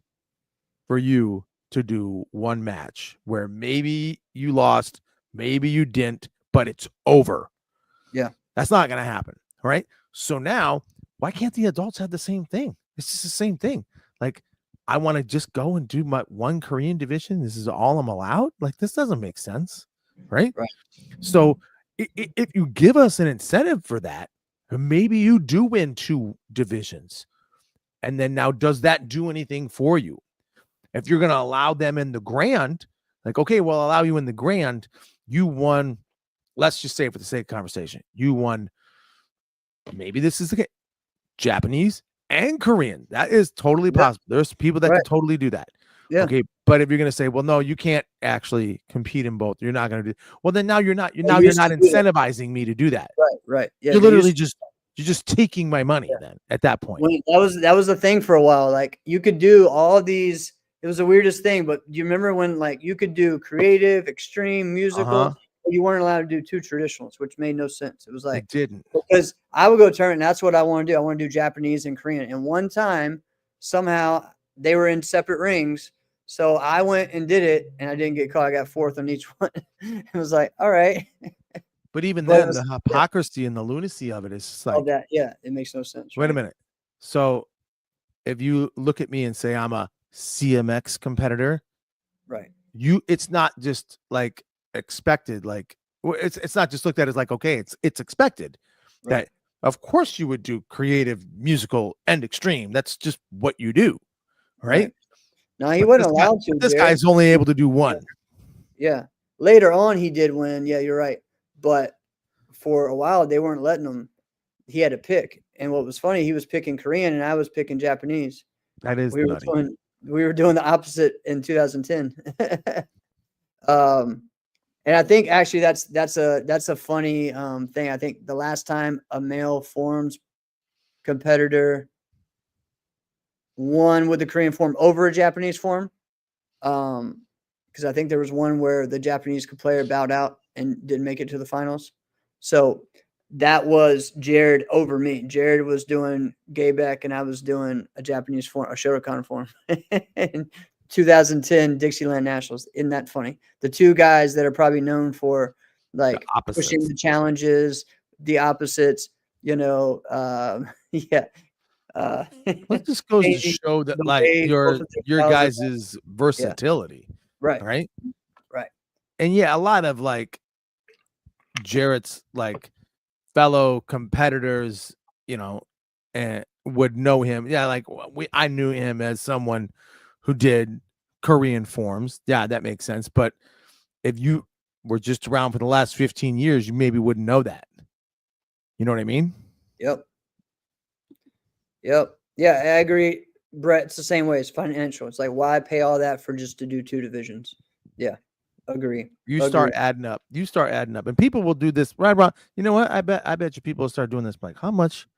S2: for you to do one match where maybe you lost, maybe you didn't, but it's over.
S3: Yeah.
S2: That's not going to happen. All right. So now, why can't the adults have the same thing? It's just the same thing. Like, I want to just go and do my one Korean division. This is all I'm allowed. Like, this doesn't make sense. Right. So if you give us an incentive for that, maybe you do win 2 divisions. And then now, does that do anything for you? If you're going to allow them in the grand, like, okay, well, I'll allow you in the grand. You won, let's just say for the sake of conversation, you won, maybe this is the case, Japanese and Korean. That is totally possible. There's people that can totally do that.
S3: Yeah.
S2: Okay. But if you're going to say, well, no, you can't actually compete in both. You're not going to do, well, then now you're not incentivizing me to do that.
S3: Right. Yeah.
S2: You're literally you're just taking my money then at that point.
S3: That was the thing for a while. Like, you could do all these, it was the weirdest thing, but do you remember when like you could do creative, extreme, musical, but you weren't allowed to do 2 traditionals, which made no sense. It was like,
S2: it didn't,
S3: because I would go to tournament, and that's what I want to do. I want to do Japanese and Korean. And one time, somehow they were in separate rings. So I went and did it, and I didn't get caught. I got 4th on each one. It was like, all right.
S2: But even then, the hypocrisy and the lunacy of it is just like,
S3: that, it makes no sense.
S2: Wait a minute. So if you look at me and say I'm a CMX competitor,
S3: Right.
S2: it's not just like expected, like it's not just looked at as like, okay, it's expected
S3: Right.
S2: that of course you would do creative, musical, and extreme. That's just what you do, right?
S3: No, he
S2: But
S3: wasn't allowed to,
S2: this
S3: Jared.
S2: guy's only able to do one.
S3: Yeah. Later on, he did win. Yeah, you're right. But for a while, they weren't letting him. He had to pick. And what was funny, he was picking Korean and I was picking Japanese.
S2: That is
S3: We
S2: nutty.
S3: were doing the opposite in 2010. And I think actually that's a funny thing. I think the last time a male forms competitor won with the Korean form over a Japanese form, because I think there was one where the Japanese player bowed out and didn't make it to the finals. So that was Jared over me. Jared was doing Gayback and I was doing a Japanese form, a Shotokan form. In 2010 Dixieland Nationals. Isn't that funny? The two guys that are probably known for like pushing the challenges, the opposites, yeah.
S2: Well, this goes to show that like your guys' versatility.
S3: Yeah. Right.
S2: Right.
S3: Right.
S2: And yeah, a lot of like Jarrett's like fellow competitors, and would know him. Yeah, like I knew him as someone who did Korean forms. Yeah, that makes sense. But if you were just around for the last 15 years, you maybe wouldn't know that. You know what I mean?
S3: Yep. Yeah, I agree, Brett. It's the same way. It's financial. It's like, why pay all that for just to do two divisions? Yeah, agree.
S2: Start adding up. And people will do this right around. You know what? I bet you people will start doing this. Like, how much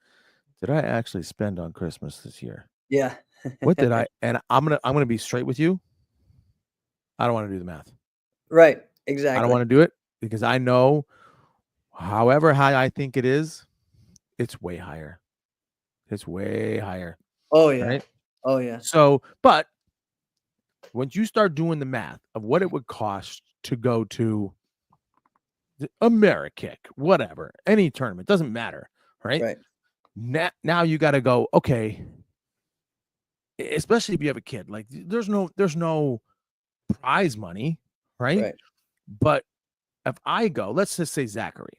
S2: did I actually spend on Christmas this year?
S3: Yeah.
S2: What did I? And I'm gonna be straight with you. I don't want to do the math.
S3: Right. Exactly.
S2: I don't want to do it because I know, however high I think it is, it's way higher. It's way higher.
S3: Oh yeah.
S2: Right?
S3: Oh yeah.
S2: So, but once you start doing the math of what it would cost to go to Amerikick, whatever, any tournament, doesn't matter, right?
S3: Right.
S2: Now you got to go, okay, especially if you have a kid, like there's no prize money, right? But if I go, let's just say Zachary,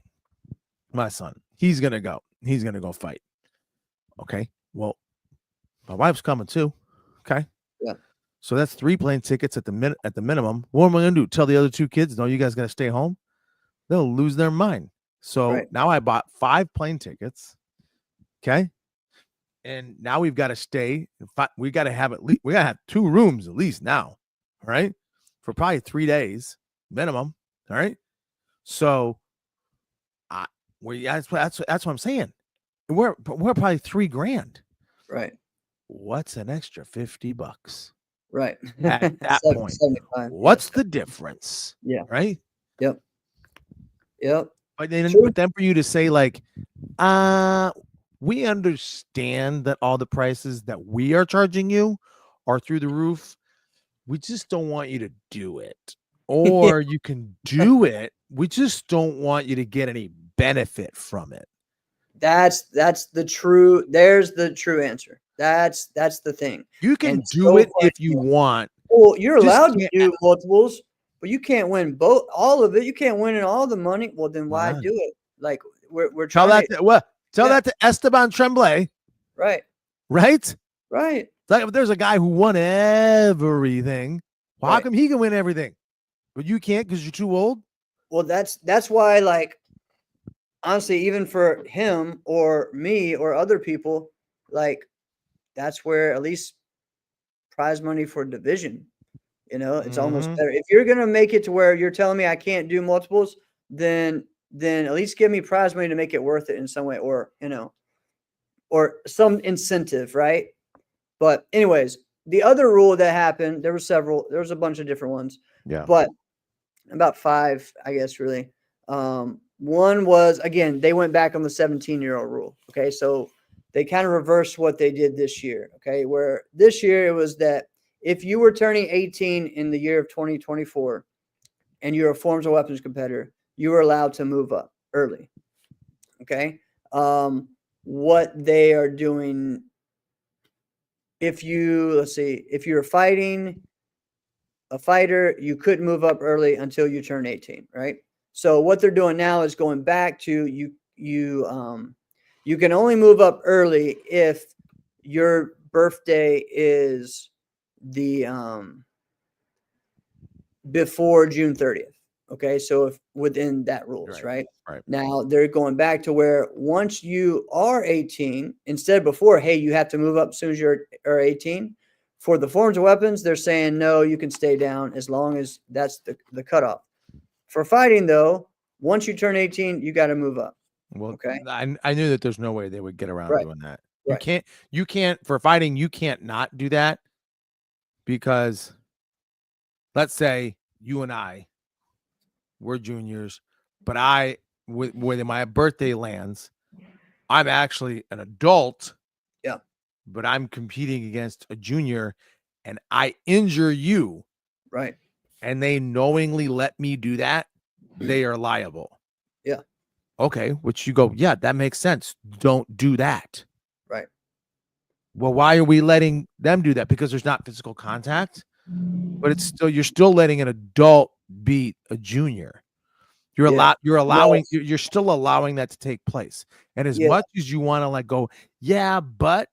S2: my son, he's going to go fight. Okay. Well, my wife's coming too. Okay.
S3: Yeah.
S2: So that's 3 plane tickets at the minimum. What am I going to do? Tell the other 2 kids, no, you guys got to stay home? They'll lose their mind. So now I bought 5 plane tickets. Okay. And now we've got to stay. We got to have we got to have 2 rooms at least now. All right. For probably 3 days minimum. All right. So that's what I'm saying. We're probably $3,000.
S3: Right.
S2: What's an extra $50?
S3: Right.
S2: At that point,
S3: 75.
S2: what's the difference?
S3: Yeah.
S2: Right.
S3: Yep.
S2: But then for you to say like, we understand that all the prices that we are charging you are through the roof. We just don't want you to do it. Or you can do it. We just don't want you to get any benefit from it.
S3: There's the true answer. That's the thing.
S2: You can do it if you want.
S3: Well, you're allowed to do multiples, but you can't win all of it. You can't win in all the money. Well, then why do it? Like we're
S2: tell
S3: trying
S2: that to Esteban Tremblay.
S3: Right.
S2: Right.
S3: Right.
S2: It's like if there's a guy who won everything, well, how come he can win everything, but you can't because you're too old?
S3: Well, that's why, like, honestly, even for him or me or other people, like, that's where at least prize money for division, it's almost better. If you're gonna make it to where you're telling me I can't do multiples, then at least give me prize money to make it worth it in some way, or or some incentive, right? But anyways, the other rule that happened, there was a bunch of different ones.
S2: Yeah.
S3: But about 5, I guess, really. One was, again, they went back on the 17-year-old rule. Okay. So they kind of reversed what they did this year. Okay. Where this year it was that if you were turning 18 in the year of 2024 and you're a forms of weapons competitor, you were allowed to move up early. Okay. What they are doing if you're fighting a fighter, you couldn't move up early until you turn 18, right? So what they're doing now is going back to you can only move up early if your birthday is the before June 30th. Okay, so if within that rules, right?
S2: Right.
S3: Now they're going back to where once you are 18, instead of before, hey, you have to move up as soon as you're 18. For the forms of weapons, they're saying no, you can stay down as long as that's the cutoff. For fighting, though, once you turn 18, you got to move up.
S2: Well,
S3: okay.
S2: I knew that there's no way they would get around
S3: Right.
S2: doing that.
S3: Right.
S2: You can't for fighting, you can't not do that because let's say you and I we're juniors, but when my birthday lands, I'm actually an adult.
S3: Yeah.
S2: But I'm competing against a junior and I injure you.
S3: Right.
S2: And they knowingly let me do that, they are liable.
S3: Yeah.
S2: Okay, which you go, yeah, that makes sense. Don't do that.
S3: Right.
S2: Well, why are we letting them do that? Because there's not physical contact, but you're still letting an adult beat a junior. You're still allowing that to take place. And as much as you want to like go, yeah, but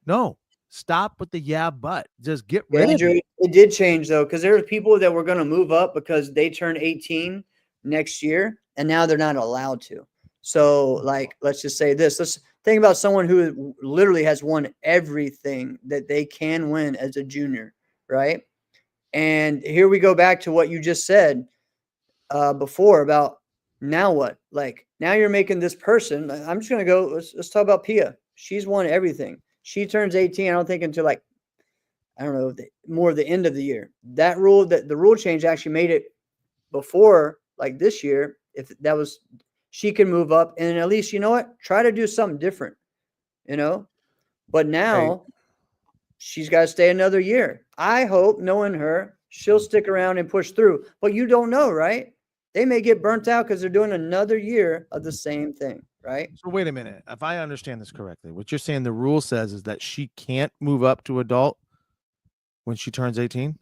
S2: no, stop with the yeah, but just get rid of it.
S3: It did change though, because there are people that were going to move up because they turn 18 next year, and now they're not allowed to. So, like, let's just say this. Let's think about someone who literally has won everything that they can win as a junior, right? And here we go back to what you just said before about now what? Like, now you're making this person. I'm just going to go. Let's talk about Pia. She's won everything. She turns 18, I don't think, until like, I don't know, more the end of the year. The rule change actually made it before, like this year, if that was, she can move up and at least, you know what, try to do something different, But now she's got to stay another year. I hope, knowing her, she'll stick around and push through. But you don't know, right? They may get burnt out because they're doing another year of the same thing, right?
S2: So wait a minute. If I understand this correctly, what you're saying the rule says is that she can't move up to adult when she turns 18?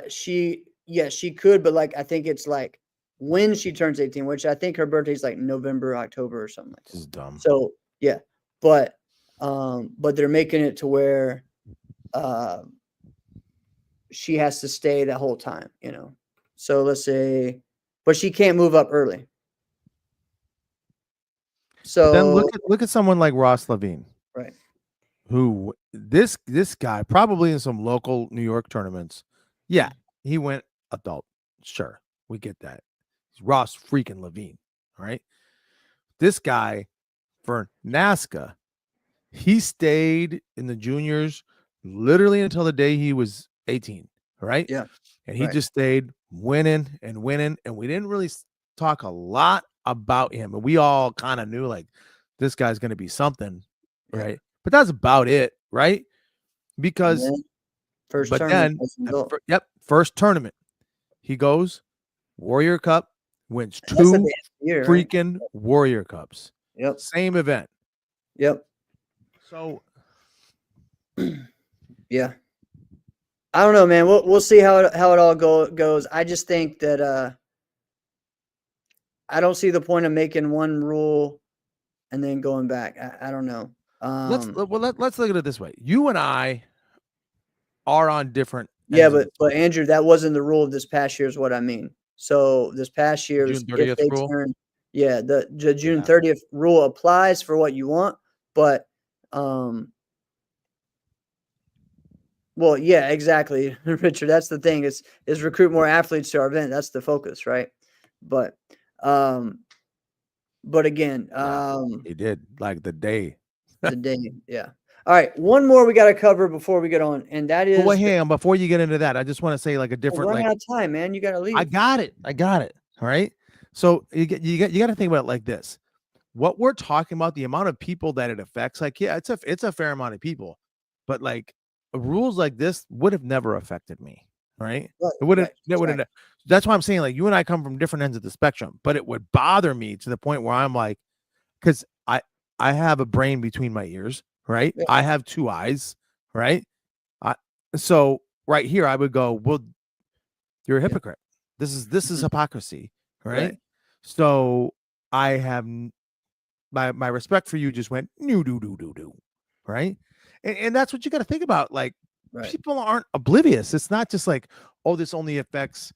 S3: She could, but like I think it's like when she turns 18, which I think her birthday's like November, October or something like that.
S2: This is dumb.
S3: So yeah, but they're making it to where she has to stay the whole time, So let's say, but she can't move up early. So
S2: then look at someone like Ross Levine,
S3: right?
S2: Who this guy probably in some local New York tournaments, yeah, he went adult. Sure, we get that. It's Ross freaking Levine, all right. This guy for Naska, he stayed in the juniors literally until the day he was 18, right?
S3: Yeah,
S2: and he just stayed winning, and we didn't really talk a lot about him, and we all kind of knew like this guy's going to be something, right? But that's about it, right? Because
S3: first tournament,
S2: first tournament, he goes Warrior Cup, wins 2 freaking Warrior Cups.
S3: Yep,
S2: same event.
S3: Yep.
S2: So,
S3: yeah, I don't know, man. We'll see how it all goes. I just think that I don't see the point of making one rule and then going back. I don't know.
S2: Let's look at it this way. You and I are on different.
S3: Yeah, but Andrew, that wasn't the rule of this past year, is what I mean. So this past year,
S2: June 30th rule.
S3: The June 30th rule applies for what you want, but well, yeah, exactly, Richard. That's the thing is recruit more athletes to our event. That's the focus, right? But again,
S2: he did like the day.
S3: Yeah. All right, one more we got to cover before we get on, and that is.
S2: Well, hang on, before you get into that, I just want to say like a different.
S3: We're running out of time, man. You got to leave.
S2: I got it. All right. So you got to think about it like this. What we're talking about, the amount of people that it affects, like, yeah, it's a fair amount of people, but like rules like this would have never affected me, right? It wouldn't. That's why I'm saying, like, you and I come from different ends of the spectrum, but it would bother me to the point where I'm like, because I have a brain between my ears, right? I have 2 eyes, right? So right here, I would go, well, you're a hypocrite. This is hypocrisy, right? So I have my respect for you just went do, right? And that's what you got to think about. Like, people aren't oblivious. It's not just like, oh, this only affects,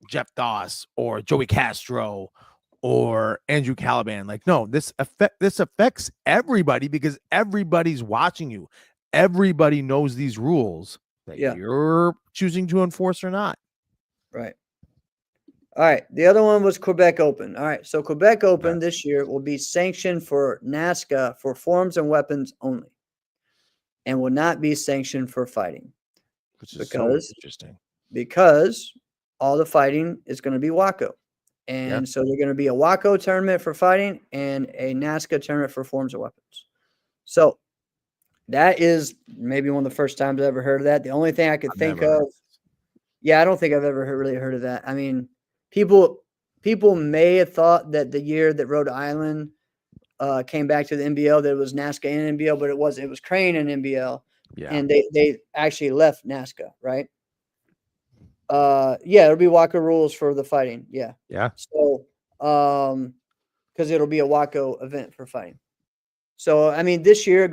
S2: Jeff Doss or Joey Castro or Andrew Caliban. Like, no, this affects everybody because everybody's watching you. Everybody knows these rules that you're choosing to enforce or not.
S3: Right. All right. The other one was Quebec Open. All right. So Quebec Open this year will be sanctioned for Naska for forms and weapons only, and will not be sanctioned for fighting.
S2: Which is so interesting.
S3: Because all the fighting is going to be WACO. And so they're going to be a WACO tournament for fighting and a Naska tournament for forms of weapons. So that is maybe one of the first times I've ever heard of that. The only thing I could think of, I don't think I've ever really heard of that. I mean, people may have thought that the year that Rhode Island came back to the NBL that it was Naska and NBL, but it wasn't. It was Crane and NBL. Yeah. And they actually left Naska, right? It'll be WACO rules for the fighting. Yeah. Yeah. So, because it'll be a WACO event for fighting. So, I mean, this year,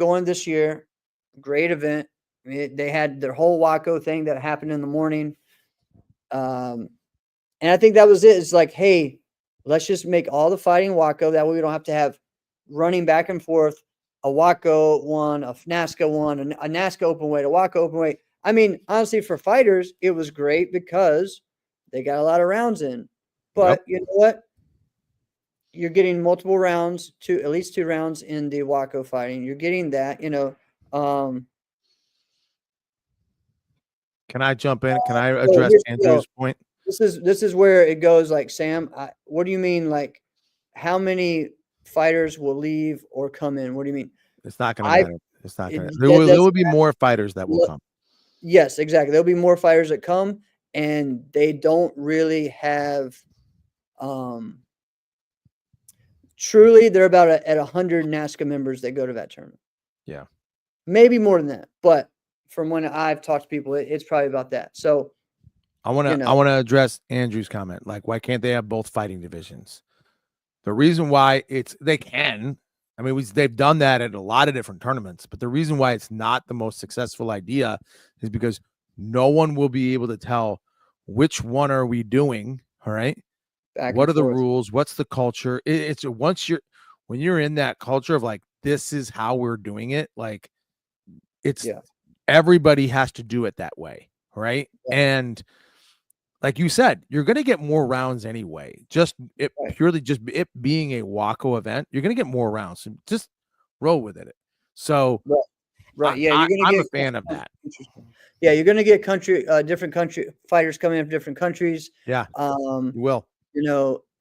S3: great event. I mean, they had their whole WACO thing that happened in the morning. And I think that was it. It's like, hey, let's just make all the fighting WACO. That way we don't have to have running back and forth, a WACO one, a Naska one, a Naska open weight, a WACO open weight. I mean, honestly, for fighters, it was great because they got a lot of rounds in. But you know what? You're getting multiple rounds, at least 2 rounds in the WACO fighting. You're getting that,
S2: Can I jump in? Can I address Andrew's point?
S3: This is where it goes. Like, Sam, what do you mean? Like, how many fighters will leave or come in? What do you mean?
S2: It's not going to matter. It's not going to. There will be more fighters that will come.
S3: Yes, exactly. There'll be more fighters that come, and they don't really have. Truly, they're about at 100 Naska members that go to that tournament.
S2: Yeah,
S3: maybe more than that, but from when I've talked to people, it's probably about that. So,
S2: I want to address Andrew's comment. Like, why can't they have both fighting divisions? The reason why they can. I mean, they've done that at a lot of different tournaments, but the reason why it's not the most successful idea is because no one will be able to tell which one are we doing. All right. What are the rules? What's the culture? It's when you're in that culture of like, this is how we're doing it. Like, everybody has to do it that way. Right. Yeah. And like you said, you're going to get more rounds anyway. Purely just it being a WACO event, you're going to get more rounds. So just roll with it. So,
S3: right. Yeah.
S2: I'm a fan of that.
S3: Yeah. You're going to get different country fighters coming from different countries.
S2: Yeah. You will.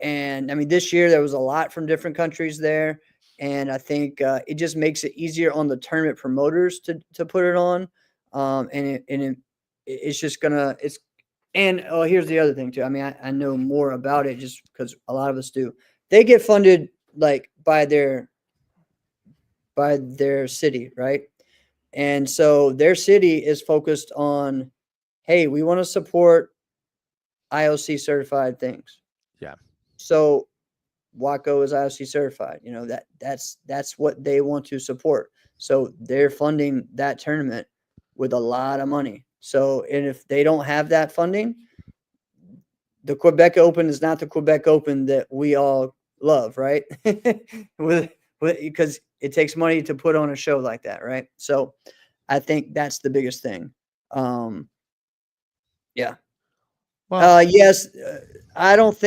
S3: And I mean, this year there was a lot from different countries there. And I think it just makes it easier on the tournament promoters to put it on. It's just gonna, and here's the other thing too. I mean, I know more about it just because a lot of us do. They get funded like by their city, right? And so their city is focused on, hey, we want to support IOC certified things.
S2: Yeah.
S3: So WACO is IOC certified. That's what they want to support. So they're funding that tournament with a lot of money. So, and if they don't have that funding, the Quebec Open is not the Quebec Open that we all love, right? Because it takes money to put on a show like that, right? So I think that's the biggest thing. Yeah. Well, yes. I don't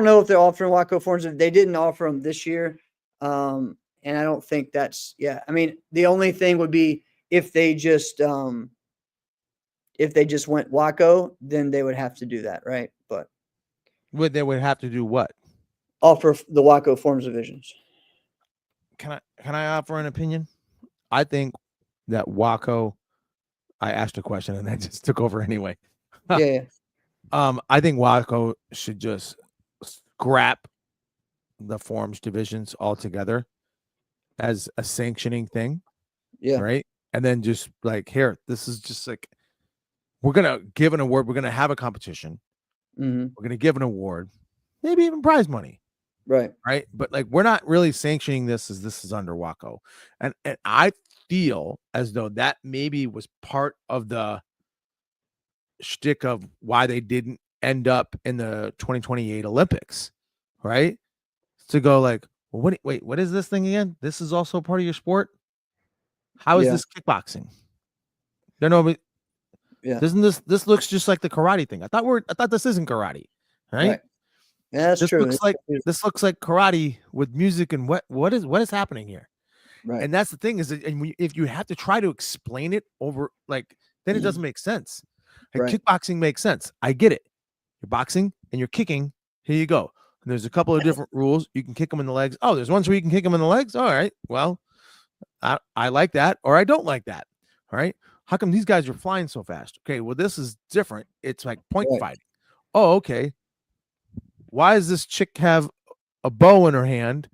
S3: know if they're offering WACO forms. They didn't offer them this year. And I don't think that's, I mean, the only thing would be if they just went WACO, then they would have to do that, right? But
S2: they would have to do what?
S3: Offer the WACO forms divisions.
S2: Can I offer an opinion? I think that WACO, I asked a question and I just took over anyway.
S3: Yeah.
S2: I think WACO should just scrap the forms divisions altogether as a sanctioning thing.
S3: Yeah.
S2: Right. and then just like, here, this is just like, we're gonna give an award, we're gonna have a competition,
S3: Mm-hmm.
S2: we're gonna give an award, maybe even prize money.
S3: Right.
S2: Right. But like, we're not really sanctioning this as this is under WACO. And I feel as though that maybe was part of the shtick of why they didn't end up in the 2028 Olympics. Right. To go like, well, wait, what is this thing again? This is also part of your sport. How is
S3: Yeah.
S2: this kickboxing? No, but
S3: Yeah.
S2: doesn't this looks just like the karate thing? I thought this isn't karate. Right.
S3: Right. Yeah, that's
S2: This
S3: true.
S2: looks like karate with music and what is happening here?
S3: Right.
S2: And that's the thing is that, and if you have to try to explain it over, like, then it doesn't make sense. Like,
S3: Right.
S2: kickboxing makes sense. I get it. You're boxing and you're kicking. Here you go. And there's a couple of different rules. You can kick them in the legs. Oh, there's ones where you can kick them in the legs. All right. Well, I like that, or I don't like that. All right. How come these guys are flying so fast? Okay. Well, this is different. It's like point
S3: Right.
S2: fighting. Oh, okay. Why does this chick have a bow in her hand,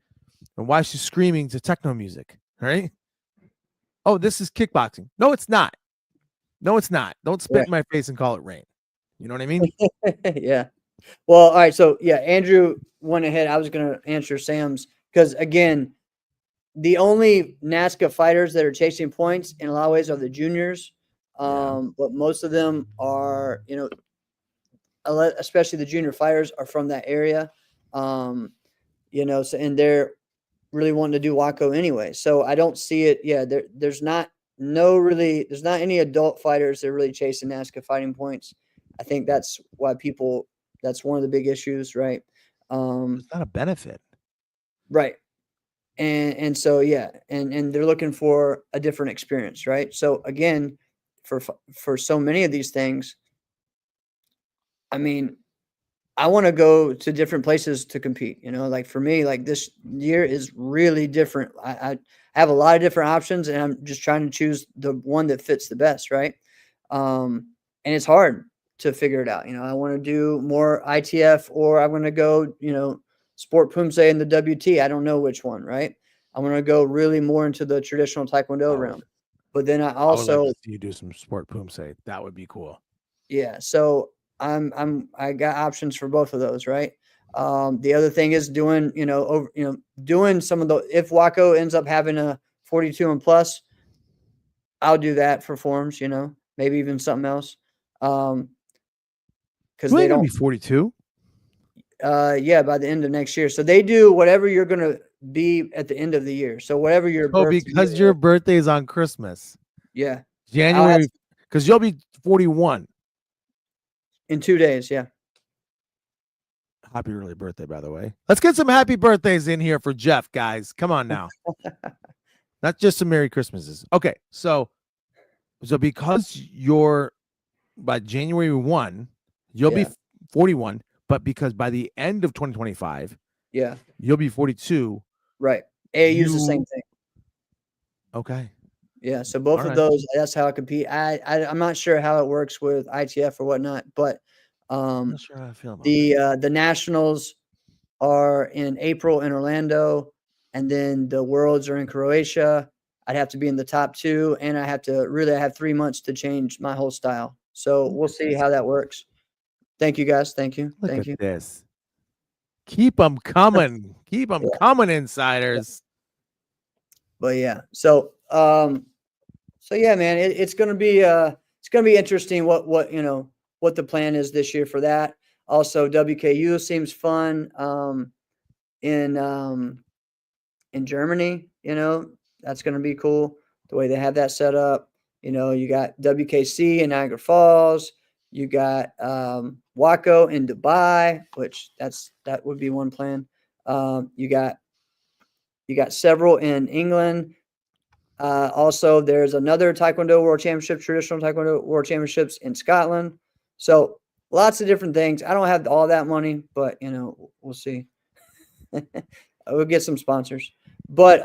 S2: and why is she screaming to techno music? Right? Oh, this is kickboxing. No, it's not. No, it's not. Don't spit in my face and call it rain. You know what I mean?
S3: Yeah. Well, all right. So yeah, Andrew went ahead. I was going to answer Sam's because again, the only Naska fighters that are chasing points in a lot of ways are the juniors. But most of them are, especially the junior fighters are from that area. So, and they're really wanting to do WACO anyway. So I don't see it. Yeah. There's not any adult fighters that are really chasing Naska fighting points. I think that's why that's one of the big issues, right?
S2: It's not a benefit.
S3: Right. And so, yeah, and they're looking for a different experience, right? So again, for so many of these things, I mean, I want to go to different places to compete, like for me, like this year is really different. I have a lot of different options and I'm just trying to choose the one that fits the best. Right. And it's hard to figure it out. I want to do more ITF or I'm going to go, sport Pumse and the WT. I don't know which one. Right. I want to go really more into the traditional Taekwondo realm, but then I
S2: would like
S3: also,
S2: to see you do some sport Pumse. That would be cool.
S3: yeah. So I got options for both of those, right? The other thing is doing, doing some of the, if WACO ends up having a 42 and plus, I'll do that for forms, maybe even something else. Cause
S2: Really
S3: they
S2: gonna
S3: don't,
S2: be 42.
S3: yeah, by the end of next year. So they do whatever you're going to be at the end of the year. So whatever your
S2: Oh,
S3: birthday
S2: because
S3: is,
S2: your birthday is on Christmas.
S3: yeah,
S2: January, because you'll be 41.
S3: in 2 days. Yeah.
S2: Happy early birthday, by the way. Let's get some happy birthdays in here for Jeff, guys. Come on now. Not just some Merry Christmases. Okay, so because you're by January 1, you'll be 41, but because by the end of 2025,
S3: yeah,
S2: you'll be 42.
S3: right. AAU's the same thing.
S2: Okay.
S3: Yeah, so both of those, that's how I compete. I'm not sure how it works with ITF or whatnot, but
S2: I'm not sure how I feel about that.
S3: the nationals are in April in Orlando, and then the worlds are in Croatia. I'd have to be in the top 2, and I have 3 months to change my whole style. So we'll see how that works. Thank you, guys. Thank you.
S2: Look
S3: Thank you.
S2: at this. Keep them coming. Keep them coming, insiders.
S3: But yeah, so yeah, man, it's gonna be interesting what the plan is this year for that. Also, WKU seems fun in Germany. That's gonna be cool the way they have that set up. You got WKC in Niagara Falls. You got WACO in Dubai, which that would be one plan. You got several in England. Also, there's another Taekwondo World Championship, traditional Taekwondo World Championships in Scotland. So lots of different things. I don't have all that money, but we'll see. We'll get some sponsors. But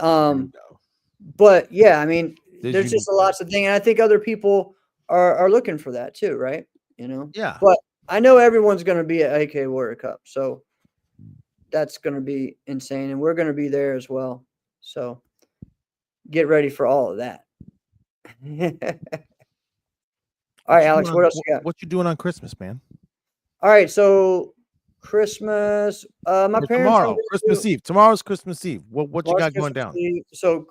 S3: yeah, I mean, there's just lots of things, and I think other people are looking for that too, right?
S2: Yeah.
S3: But I know everyone's going to be at AK Warrior Cup, so that's going to be insane, and we're going to be there as well. So get ready for all of that. All right, Alex, what else you got?
S2: What you doing on Christmas, man?
S3: All right, so Christmas. My
S2: Or
S3: parents are
S2: tomorrow, Christmas Eve. Tomorrow's Christmas Eve. What you
S3: Tomorrow's
S2: got going
S3: Christmas
S2: down?
S3: Eve. So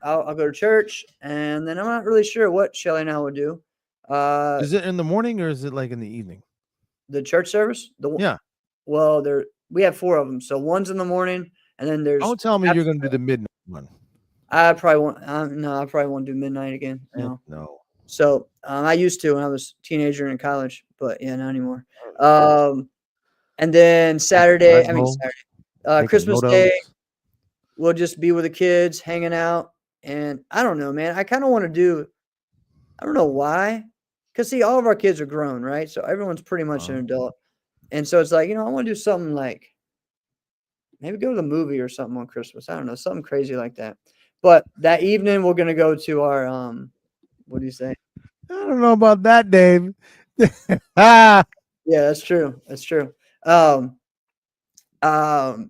S3: I'll go to church, and then I'm not really sure what Shelly and I will do.
S2: Is it in the morning or is it like in the evening?
S3: The church service.
S2: Yeah.
S3: Well, we have 4 of them. So one's in the morning, and then there's.
S2: Don't tell me you're going to do the midnight one.
S3: I probably won't. No, I probably won't do midnight again. No.
S2: No.
S3: So I used to when I was a teenager in college, but yeah, not anymore. And then Saturday. Christmas Day, we'll just be with the kids, hanging out, and I don't know, man. I kind of want to do. I don't know why, because see, all of our kids are grown, right? So everyone's pretty much an adult, and so it's like I want to do something like maybe go to the movie or something on Christmas. I don't know, something crazy like that. But that evening, we're gonna go to our what do you say?
S2: I don't know about that, Dave.
S3: Yeah, that's true. That's true. But then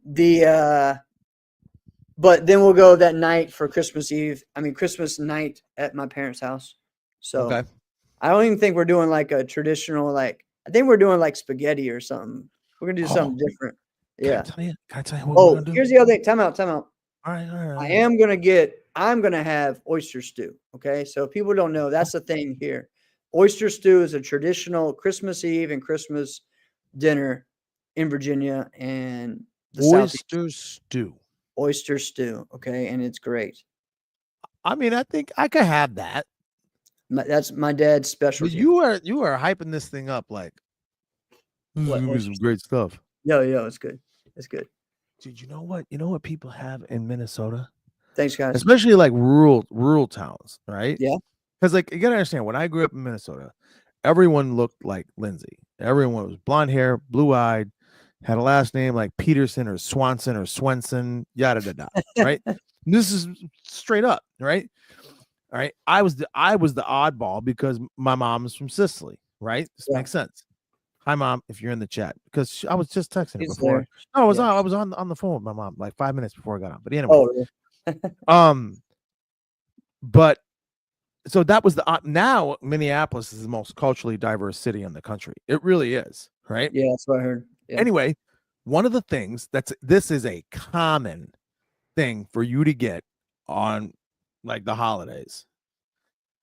S3: we'll go that night for Christmas Eve. Christmas night at my parents' house. So
S2: okay.
S3: I don't even think we're doing like a traditional I think we're doing like spaghetti or something. We're gonna do something different. Yeah.
S2: Can I tell you what we're gonna do?
S3: Here's the other thing. Time out.
S2: All right.
S3: I'm gonna have oyster stew. Okay. So if people don't know, that's the thing here. Oyster stew is a traditional Christmas Eve and Christmas dinner in Virginia and the
S2: oyster stew.
S3: Oyster stew. Okay. And it's great.
S2: I think I could have that.
S3: That's my dad's specialty.
S2: But you are hyping this thing up like this is gonna be some great stuff.
S3: Yo, it's good. It's good.
S2: Dude, you know what? You know what people have in Minnesota?
S3: Thanks, guys.
S2: Especially like rural towns, right?
S3: Yeah.
S2: Because like you gotta understand, when I grew up in Minnesota, everyone looked like Lindsay. Everyone was blonde hair, blue eyed, had a last name like Peterson or Swanson or Swenson, yada da, right? This is straight up, right? All right. I was the oddball because my mom is from Sicily, right? This makes sense. Hi, Mom, if you're in the chat, because I was just texting her before. There. No, I was on the phone with my mom like 5 minutes before I got on. But anyway, but so that was now Minneapolis is the most culturally diverse city in the country. It really is, right?
S3: Yeah, that's what I heard. Yeah.
S2: Anyway, one of the things this is a common thing for you to get on like the holidays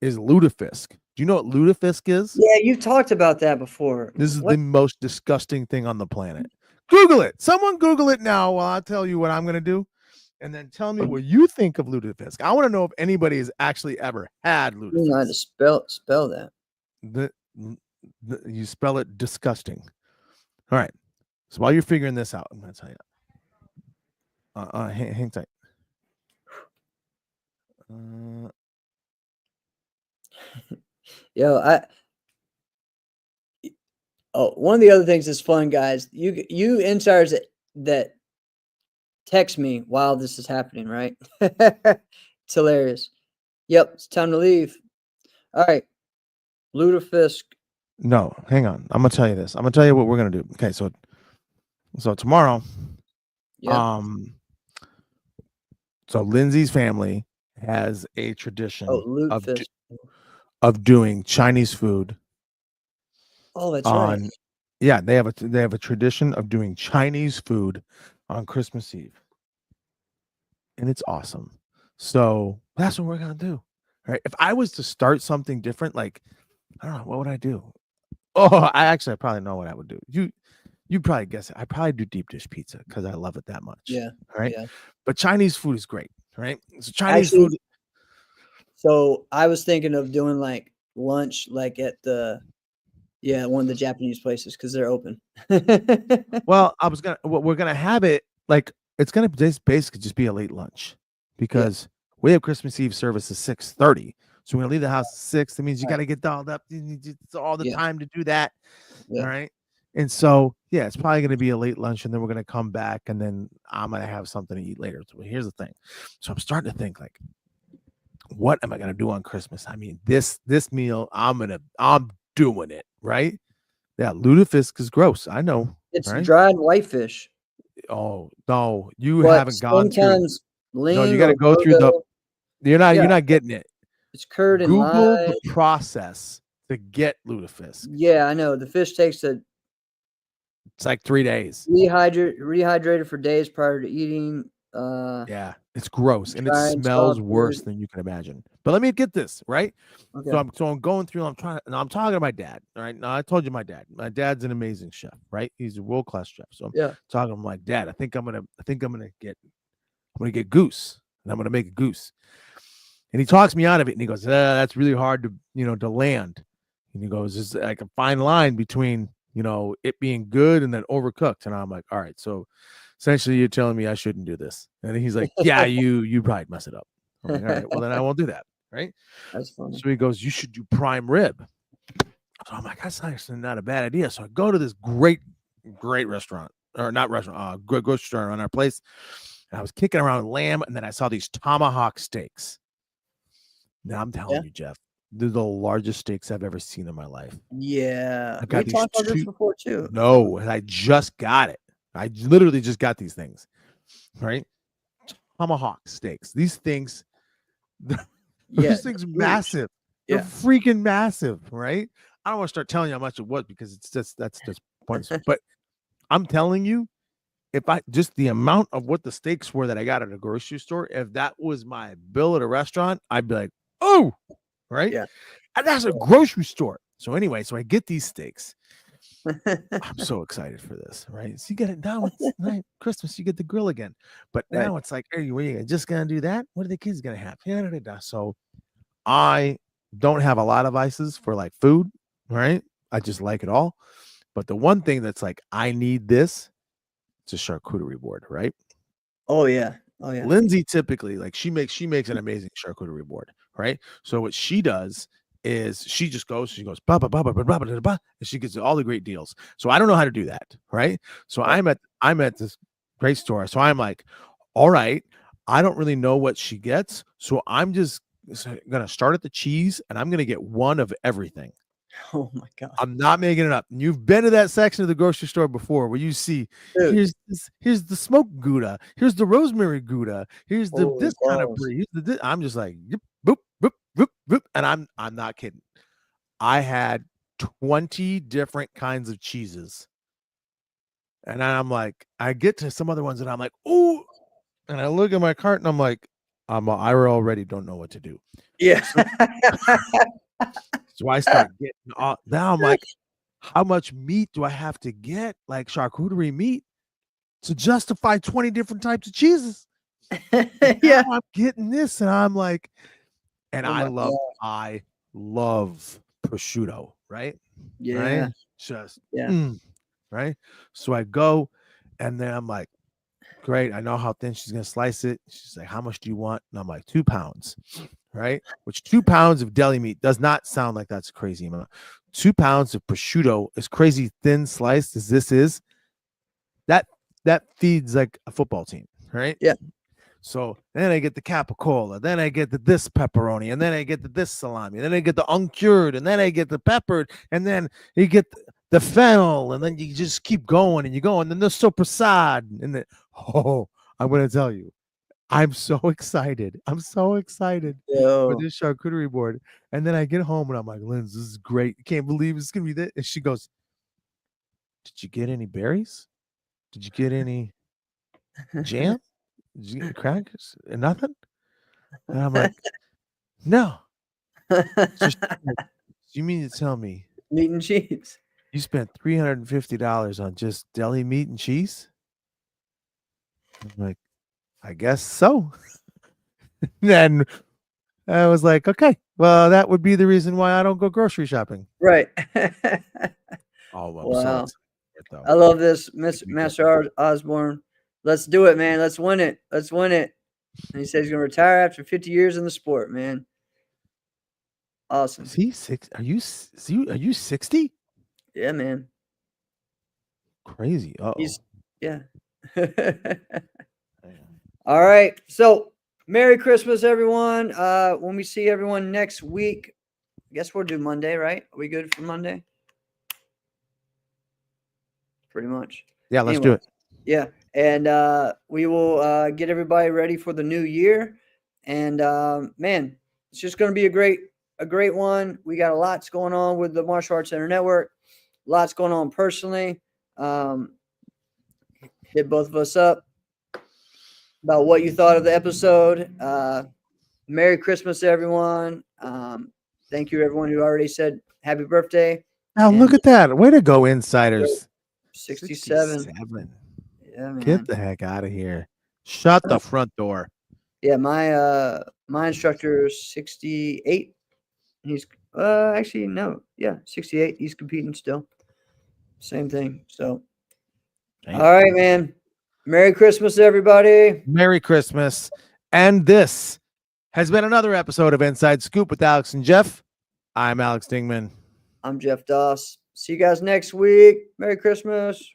S2: is lutefisk. Do you know what lutefisk is?
S3: Yeah, you've talked about that before.
S2: This is the most disgusting thing on the planet. Google it. Someone Google it now while I tell you what I'm going to do. And then tell me what you think of lutefisk. I want to know if anybody has actually ever had lutefisk.
S3: You know how to spell that.
S2: You spell it disgusting. All right. So while you're figuring this out, I'm going to tell you. Hang tight.
S3: One of the other things that's fun, guys. You insiders that text me while this is happening, right? It's hilarious. Yep, it's time to leave. All right, lutefisk.
S2: No, hang on. I'm gonna tell you this. I'm gonna tell you what we're gonna do. Okay, so tomorrow, so Lindsay's family has a tradition of doing Chinese food.
S3: Oh, that's right.
S2: Yeah, they have a tradition of doing Chinese food on Christmas Eve, and it's awesome. So that's what we're gonna do. All right. If I was to start something different, like I don't know, what would I do? Oh, I probably know what I would do. You probably guess it. I probably do deep dish pizza because I love it that much.
S3: Yeah.
S2: All right.
S3: Yeah.
S2: But Chinese food is great. Right. So Chinese food.
S3: So I was thinking of doing like lunch, like at one of the Japanese places because they're open.
S2: Well, we're gonna have it like it's gonna basically just be a late lunch because we have Christmas Eve service at 6:30. So we're gonna leave the house at 6. That means you gotta get dolled up. It's all the time to do that. Yeah. All right. And so it's probably gonna be a late lunch, and then we're gonna come back, and then I'm gonna have something to eat later. So here's the thing. So I'm starting to think like, what am I gonna do on Christmas? I mean, this meal, I'm doing it, right? Yeah, lutefisk is gross. I know.
S3: It's dried whitefish.
S2: Oh no, you haven't gone through.
S3: No,
S2: you got to go through you're not getting it.
S3: It's curd and
S2: Google
S3: lye.
S2: the process to get lutefisk.
S3: Yeah, I know. The fish takes a
S2: It's like 3 days.
S3: rehydrated for days prior to eating.
S2: Yeah, it's gross and it
S3: Dried
S2: smells
S3: soft
S2: worse
S3: food.
S2: than you can imagine. But let me get this, right?
S3: Okay.
S2: So I'm going through, I'm talking to my dad. All right. Now I told you my dad. My dad's an amazing chef, right? He's a world-class chef. So I'm
S3: Yeah.
S2: talking to my dad. I think I'm gonna get goose. And I'm gonna make a goose. And he talks me out of it and he goes, that's really hard to land. And he goes, it's like a fine line between, it being good and then overcooked. And I'm like, all right, so essentially you're telling me I shouldn't do this. And he's like, yeah, you probably mess it up. I'm like, all right, well then I won't do that. Right.
S3: That's funny.
S2: So he goes, you should do prime rib. So I'm like, that's actually not a bad idea. So I go to this great restaurant, or not restaurant, grocery store around our place. And I was kicking around lamb, and then I saw these tomahawk steaks. Now I'm telling you, Jeff, they're the largest steaks I've ever seen in my life.
S3: Yeah.
S2: I got
S3: We
S2: these
S3: talked about this
S2: two.
S3: before too.
S2: No, and I just got it. I literally just got these things, right? Tomahawk steaks. These things, these things massive. They're freaking massive, right? I don't want to start telling you how much it was because that's just pointless. But I'm telling you, if I just the amount of what the steaks were that I got at a grocery store, if that was my bill at a restaurant, I'd be like, oh, right?
S3: Yeah.
S2: And that's a grocery store. So anyway, so I get these steaks. I'm so excited for this, right? So you get it now. It's night Christmas. You get the grill again, but now it's like, are you just gonna do that? What are the kids gonna have? So I don't have a lot of vices for like food, right? I just like it all. But the one thing that's like, I need this, it's a charcuterie board, right?
S3: Oh yeah. Oh yeah.
S2: Lindsay typically, like she makes an amazing charcuterie board, right? So what she does is she goes, blah, blah, blah, blah, blah, blah, blah, blah, and she gets all the great deals. So I don't know how to do that, right? So I'm at this great store. So I'm like, all right, I don't really know what she gets. So I'm just gonna start at the cheese and I'm gonna get one of everything.
S3: Oh my God.
S2: I'm not making it up. You've been to that section of the grocery store before where you see here's the smoked Gouda, here's the rosemary Gouda, here's this kind of brie. I'm just like yep, boop, boop, boop, boop. And I'm not kidding. I had 20 different kinds of cheeses. And I'm like, I get to some other ones and I'm like, oh, and I look at my cart and I'm like, I already don't know what to do.
S3: Yeah.
S2: So I start getting now I'm like, how much meat do I have to get, like charcuterie meat, to justify 20 different types of cheeses?
S3: Yeah.
S2: I'm getting this, and I'm like, and
S3: Oh
S2: I love prosciutto, right?
S3: Yeah.
S2: Right? Just
S3: Yeah.
S2: right. So I go, and then I'm like, great. I know how thin she's gonna slice it. She's like, how much do you want? And I'm like, 2 pounds. Right? Which 2 pounds of deli meat does not sound like that's a crazy amount. 2 pounds of prosciutto, as crazy thin sliced as this is, that feeds like a football team, right?
S3: Yeah.
S2: So then I get the capicola, then I get this pepperoni, and then I get this salami, and then I get the uncured, and then I get the peppered, and then you get the fennel, and then you just keep going and you go, and then there's soprasad, and then I'm gonna tell you, I'm so excited. I'm so excited for this charcuterie board. And then I get home and I'm like, Linz, this is great. I can't believe it's gonna be this. And she goes, did you get any berries? Did you get any jam? Did you get crackers? And nothing? And I'm like, no. So you mean to tell me
S3: meat and cheese?
S2: You spent $350 on just deli meat and cheese? I'm like, I guess so. Then I was like, okay, well, that would be the reason why I don't go grocery shopping.
S3: Right.
S2: Oh, I'm
S3: wow.
S2: so excited,
S3: I love this, Master Osborne. Let's do it, man. Let's win it. Let's win it. And he says he's gonna retire after 50 years in the sport, man. Awesome.
S2: Is he 6? Are you 60?
S3: Yeah, man.
S2: Crazy.
S3: Yeah. All right. So Merry Christmas, everyone. When we see everyone next week, I guess we'll do Monday, right? Are we good for Monday? Pretty much.
S2: Yeah, let's do it.
S3: Yeah. And we will get everybody ready for the new year. And man, it's just going to be a great one. We got a lot going on with the Martial Arts Center Network. Lots going on personally. Hit both of us up about what you thought of the episode. Merry Christmas, everyone. Thank you, everyone who already said happy birthday.
S2: Now look at that. Way to go, insiders.
S3: 67. Yeah, man.
S2: Get the heck out of here. Shut the front door.
S3: Yeah, my instructor is 68. He's actually no, yeah, 68. He's competing still. Same thing. So all right, man. Merry Christmas, everybody.
S2: Merry Christmas. And this has been another episode of Inside Scoop with Alex and Jeff. I'm Alex Dingman.
S3: I'm Jeff Doss. See you guys next week. Merry Christmas.